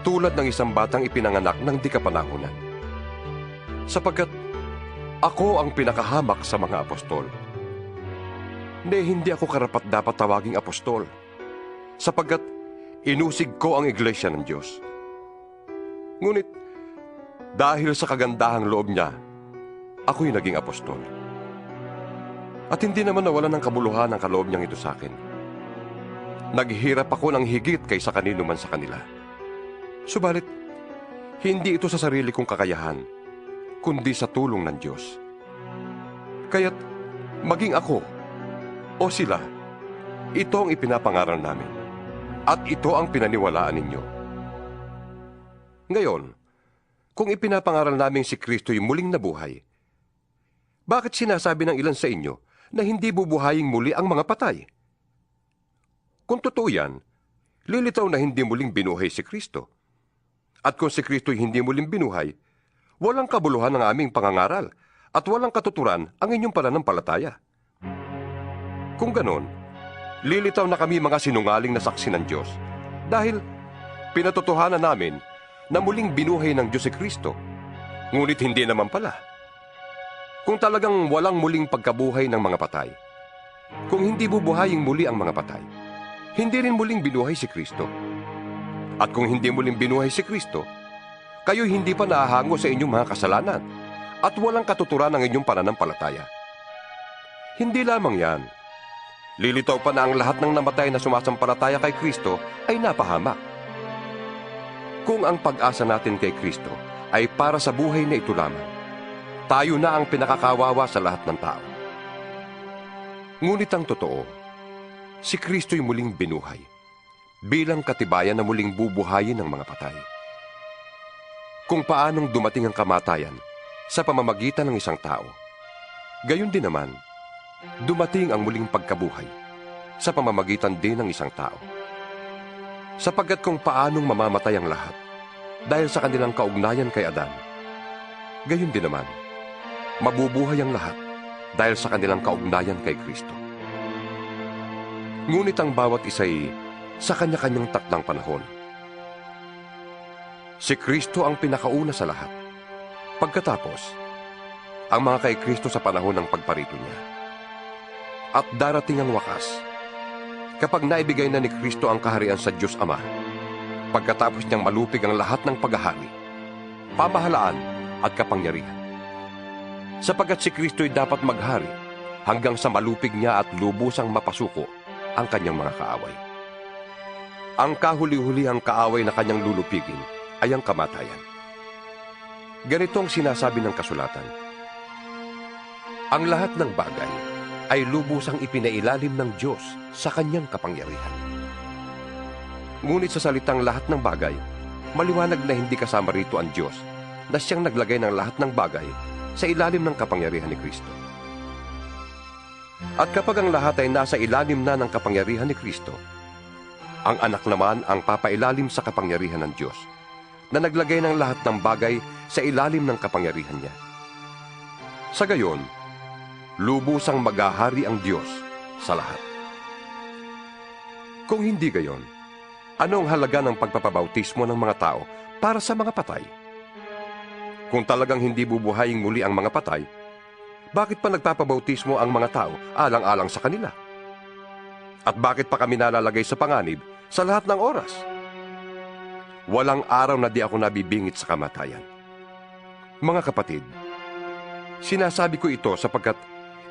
tulad ng isang batang ipinanganak ng di kapanahunan. Sapagkat ako ang pinakahamak sa mga apostol. Hindi ako karapat-dapat tawaging apostol, sapagkat inusig ko ang iglesia ng Diyos. Ngunit dahil sa kagandahang loob niya, ako'y naging apostol. At hindi naman nawalan ng kabuluhan ang kaloob niyang ito sa akin. Naghihirap ako ng higit kaysa kanino man sa kanila. Subalit, hindi ito sa sarili kong kakayahan, kundi sa tulong ng Diyos. Kaya't maging ako o sila, ito ang ipinapangaral namin, at ito ang pinaniwalaan ninyo. Ngayon, Kung ipinapangaral namin si Kristo'y muling nabuhay, bakit sinasabi ng ilan sa inyo na hindi bubuhaying muli ang mga patay? Kung totoo yan, lilitaw na hindi muling binuhay si Kristo. At kung si Kristo'y hindi muling binuhay, walang kabuluhan ang aming pangangaral at walang katuturan ang inyong pananampalataya. Kung ganon, lilitaw na kami mga sinungaling na saksi ng Diyos dahil pinatotohanan namin na muling binuhay ng Diyos si Kristo, ngunit hindi naman pala. Kung talagang walang muling pagkabuhay ng mga patay, kung hindi bubuhaying muli ang mga patay, hindi rin muling binuhay si Kristo. At kung hindi muling binuhay si Kristo, kayo hindi pa nahahango sa inyong mga kasalanan at walang katuturan ng inyong pananampalataya. Hindi lamang yan. Lilitaw pa na ang lahat ng namatay na sumasampalataya kay Kristo ay napahamak. Kung ang pag-asa natin kay Kristo ay para sa buhay na ito lamang, tayo na ang pinakakawawa sa lahat ng tao. Ngunit ang totoo, si Kristo'y muling binuhay bilang katibayan na muling bubuhayin ng mga patay. Kung paanong dumating ang kamatayan sa pamamagitan ng isang tao, gayon din naman, dumating ang muling pagkabuhay sa pamamagitan din ng isang tao. Sapagkat kung paanong mamamatay ang lahat dahil sa kanilang kaugnayan kay Adan, gayon din naman, mabubuhay ang lahat dahil sa kanilang kaugnayan kay Kristo. Ngunit ang bawat isa'y sa kanya-kanyang takdang panahon. Si Kristo ang pinakauna sa lahat. Pagkatapos, ang mga kay Kristo sa panahon ng pagparito niya. At darating ang wakas, kapag naibigay na ni Kristo ang kaharian sa Diyos Ama, pagkatapos niyang malupig ang lahat ng paghahari, pamahalaan at kapangyarihan. Sapagkat si Kristo'y dapat maghari hanggang sa malupig niya at lubusang mapasuko ang kanyang mga kaaway. Ang kahuli-hulihang kaaway na kanyang lulupigin ay ang kamatayan. Ganito ang sinasabi ng kasulatan: ang lahat ng bagay ay lubusang ipinailalim ng Diyos sa kanyang kapangyarihan. Ngunit sa salitang lahat ng bagay, maliwanag na hindi kasama rito ang Diyos na siyang naglagay ng lahat ng bagay sa ilalim ng kapangyarihan ni Kristo. At kapag ang lahat ay nasa ilalim na ng kapangyarihan ni Kristo, ang anak naman ang papailalim sa kapangyarihan ng Diyos na naglagay ng lahat ng bagay sa ilalim ng kapangyarihan niya. Sa gayon, lubusang maghahari ang Diyos sa lahat. Kung hindi gayon, ano ang halaga ng pagpapabautismo ng mga tao para sa mga patay? Kung talagang hindi bubuhayin muli ang mga patay, bakit pa nagpapabautismo ang mga tao alang-alang sa kanila? At bakit pa kami nalalagay sa panganib sa lahat ng oras? Walang araw na di ako nabibingit sa kamatayan. Mga kapatid, sinasabi ko ito sapagkat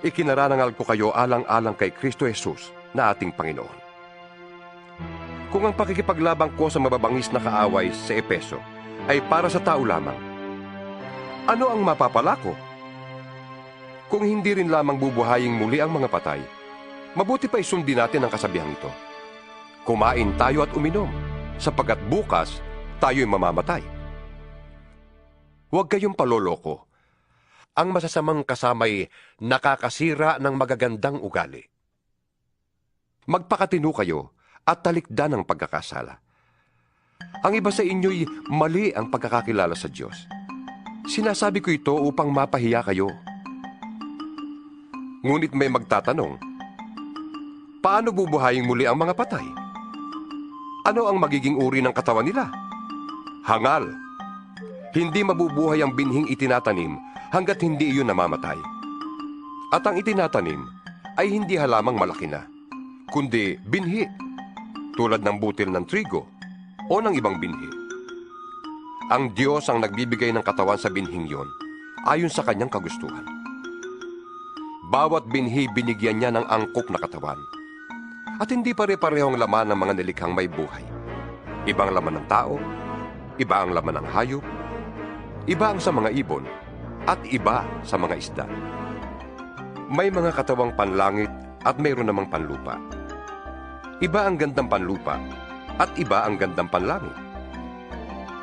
ikinarangal ko kayo alang-alang kay Kristo Jesus na ating Panginoon. Kung ang pakikipaglabang ko sa mababangis na kaaway sa Epeso ay para sa tao lamang, ano ang mapapala ko? Kung hindi rin lamang bubuhaying muli ang mga patay, mabuti pa isundin natin ang kasabihang ito: kumain tayo at uminom, sapagkat bukas tayo'y mamamatay. Huwag kayong paloloko. Ang masasamang kasamay nakakasira ng magagandang ugali. Magpakatino kayo at talikdan ang pagkakasala. Ang iba sa inyo'y mali ang pagkakakilala sa Diyos. Sinasabi ko ito upang mapahiya kayo. Ngunit may magtatanong, paano bubuhayin muli ang mga patay? Ano ang magiging uri ng katawan nila? Hangal. Hindi mabubuhay ang binhing itinatanim hanggat hindi iyon namamatay. At ang itinatanim ay hindi halamang malaki na, kundi binhi, tulad ng butil ng trigo o ng ibang binhi. Ang Diyos ang nagbibigay ng katawan sa binhing yon ayon sa kanyang kagustuhan. Bawat binhi binigyan niya ng angkop na katawan. At hindi pare-parehong laman ng mga nilikhang may buhay. Ibang laman ng tao, iba ang laman ng hayop, iba ang sa mga ibon, at iba sa mga isda. May mga katawang panlangit at mayroon namang panlupa. Iba ang gandang panlupa at iba ang gandang panlangit.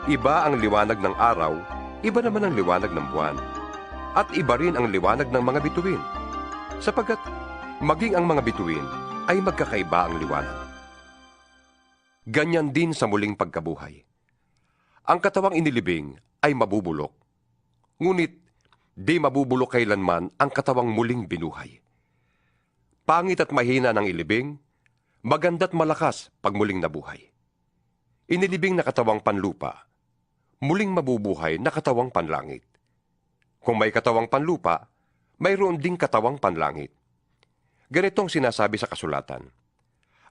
Iba ang liwanag ng araw, iba naman ang liwanag ng buwan, at iba rin ang liwanag ng mga bituin, sapagkat maging ang mga bituin ay magkakaiba ang liwanag. Ganyan din sa muling pagkabuhay. Ang katawang inilibing ay mabubulok, ngunit di mabubulok kailanman ang katawang muling binuhay. Pangit at mahina ng ilibing, maganda't malakas pag muling nabuhay. Inilibing na katawang panlupa, muling mabubuhay na katawang panlangit. Kung may katawang panlupa, mayroon ding katawang panlangit. Ganitong sinasabi sa kasulatan.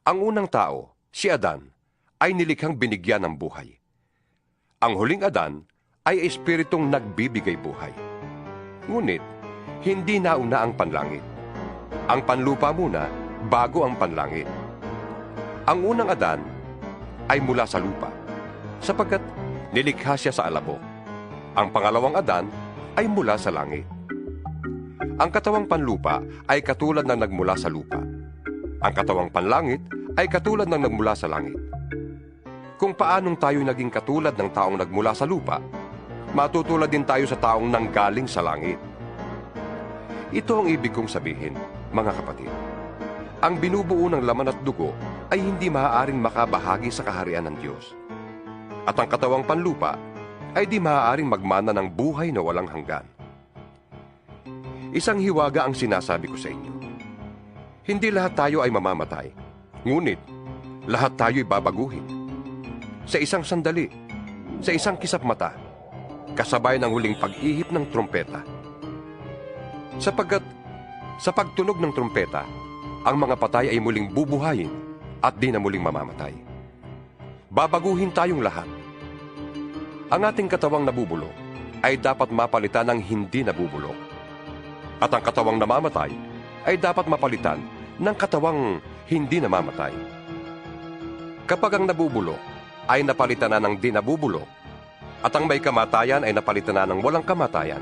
Ang unang tao, si Adan, ay nilikhang binigyan ng buhay. Ang huling Adan ay espiritong nagbibigay buhay. Ngunit, hindi nauna ang panlangit. Ang panlupa muna bago ang panlangit. Ang unang Adan ay mula sa lupa, sapagkat nilikha siya sa alabok. Ang pangalawang Adan ay mula sa langit. Ang katawang panlupa ay katulad ng nagmula sa lupa. Ang katawang panlangit ay katulad ng nagmula sa langit. Kung paanong tayo naging katulad ng taong nagmula sa lupa, matutulad din tayo sa taong nanggaling sa langit. Ito ang ibig kong sabihin, mga kapatid. Ang binubuo ng laman at dugo ay hindi maaaring makabahagi sa kaharian ng Diyos. At ang katawang panlupa ay di maaaring magmana ng buhay na walang hanggan. Isang hiwaga ang sinasabi ko sa inyo. Hindi lahat tayo ay mamamatay, ngunit lahat tayo ay babaguhin. Sa isang sandali, sa isang kisap mata, kasabay ng huling pag-ihip ng trumpeta. Sapagkat sa pagtunog ng trumpeta, ang mga patay ay muling bubuhayin at di na muling mamamatay. Babaguhin tayong lahat. Ang ating katawang nabubulok ay dapat mapalitan ng hindi nabubulok. At ang katawang namamatay ay dapat mapalitan ng katawang hindi namamatay. Kapag ang nabubulok ay napalitan na ng di nabubulok, at ang may kamatayan ay napalitan na ng walang kamatayan,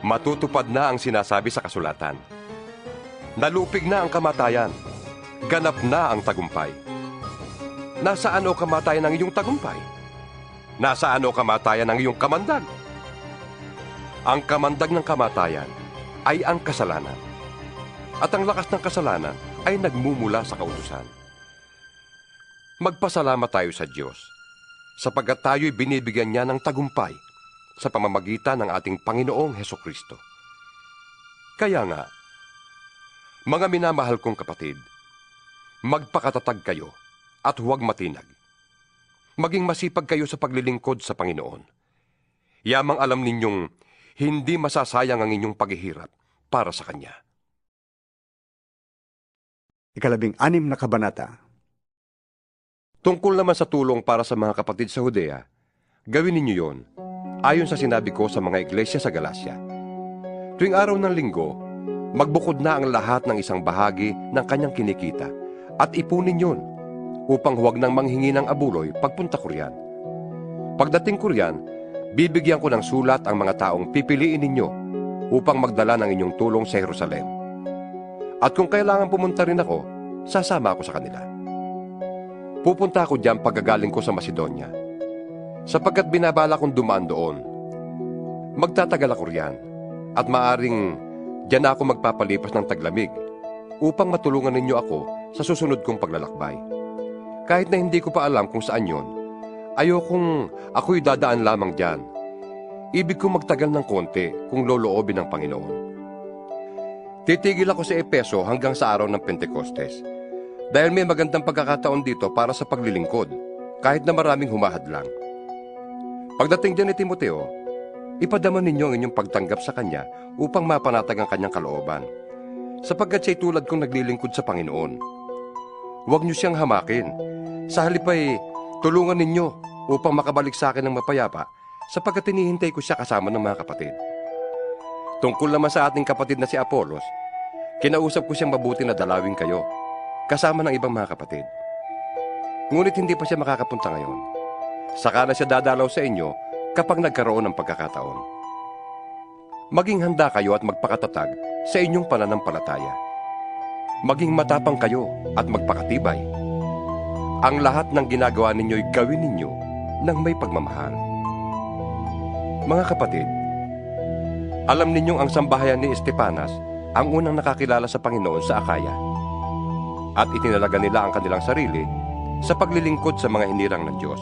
matutupad na ang sinasabi sa kasulatan. Nalupig na ang kamatayan, ganap na ang tagumpay. Nasaan o kamatayan ang iyong tagumpay? Nasaan o kamatayan ang iyong kamandag? Ang kamandag ng kamatayan ay ang kasalanan, at ang lakas ng kasalanan ay nagmumula sa kautusan. Magpasalamat tayo sa Diyos, sapagkat tayo'y binibigyan niya ng tagumpay sa pamamagitan ng ating Panginoong Hesukristo. Kaya nga, mga minamahal kong kapatid, magpakatatag kayo at huwag matinag. Maging masipag kayo sa paglilingkod sa Panginoon. Yamang alam ninyong hindi masasayang ang inyong paghihirap para sa Kanya. 16 na kabanata. Tungkol naman sa tulong para sa mga kapatid sa Judea, gawin ninyo yon, ayon sa sinabi ko sa mga iglesia sa Galacia. Tuwing araw ng linggo, magbukod na ang lahat ng isang bahagi ng kanyang kinikita at ipunin yon upang huwag nang manghingi ng abuloy pagpunta ko riyan. Pagdating ko riyan, bibigyan ko ng sulat ang mga taong pipiliin ninyo upang magdala ng inyong tulong sa Jerusalem. At kung kailangan pumunta rin ako, sasama ako sa kanila. Pupunta ako diyan pagkagaling ko sa Macedonia, sapagkat binabala kong dumaan doon. Magtatagal ako riyan, at maaring diyan ako magpapalipas ng taglamig upang matulungan ninyo ako sa susunod kong paglalakbay. Kahit na hindi ko pa alam kung saan yon, ayokong ako'y dadaan lamang diyan. Ibig kong magtagal ng konti kung loloobin ng Panginoon. Titigil ako sa Epeso hanggang sa araw ng Pentecostes, dahil may magandang pagkakataon dito para sa paglilingkod, kahit na maraming humahadlang. Pagdating din ni Timoteo, ipadama ninyo ang inyong pagtanggap sa kanya upang mapanatag ang kanyang kalooban, sapagkat siya'y tulad kong naglilingkod sa Panginoon. Huwag niyo siyang hamakin. Sa halip ay tulungan ninyo upang makabalik sa akin ng mapayapa, sapagkat hinihintay ko siya kasama ng mga kapatid. Tungkol naman sa ating kapatid na si Apolos, kinausap ko siyang mabuti na dalawin kayo, kasama ng ibang mga kapatid. Ngunit hindi pa siya makakapunta ngayon. Saka na siya dadalaw sa inyo kapag nagkaroon ng pagkakataon. Maging handa kayo at magpakatatag sa inyong pananampalataya. Maging matapang kayo at magpakatibay. Ang lahat ng ginagawa ninyo'y gawin ninyo ng may pagmamahal. Mga kapatid, alam ninyong ang sambahayan ni Estepanas ang unang nakakilala sa Panginoon sa Akaya. At itinalaga nila ang kanilang sarili sa paglilingkod sa mga hinirang ng Diyos.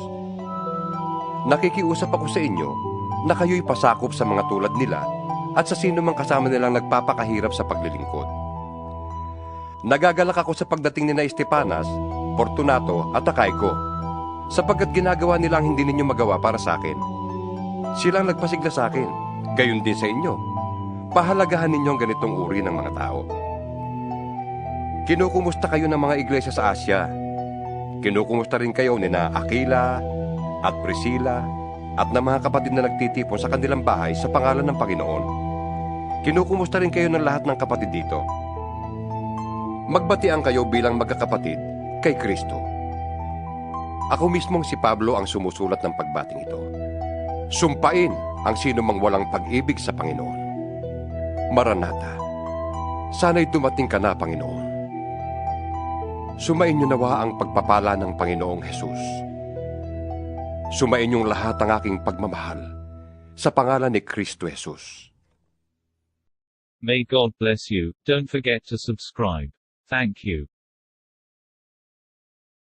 Nakikiusap ako sa inyo na kayo'y pasakop sa mga tulad nila at sa sino mang kasama nilang nagpapakahirap sa paglilingkod. Nagagalak ako sa pagdating ni na Estepanas, Fortunato at Akayko, sapagkat ginagawa nila ang hindi ninyo magawa para sa akin. Silang nagpasigla sa akin, gayon din sa inyo. Pahalagahan ninyo ang ganitong uri ng mga tao. Kinukumusta kayo ng mga iglesia sa Asya. Kinukumusta rin kayo ni na Aquila at Priscilla at ng mga kapatid na nagtitipon sa kanilang bahay sa pangalan ng Panginoon. Kinukumusta rin kayo ng lahat ng kapatid dito. Magbatian kayo bilang magkakapatid kay Kristo. Ako mismong si Pablo ang sumusulat ng pagbating ito. Sumpain ang sino mang walang pag-ibig sa Panginoon. Maranatha, sana'y dumating ka na, Panginoon. Sumain niyo nawa ang pagpapala ng Panginoong Hesus. Sumain niyong lahat ang aking pagmamahal sa pangalan ni Kristo Jesus. May God bless you. Don't forget to subscribe. Thank you.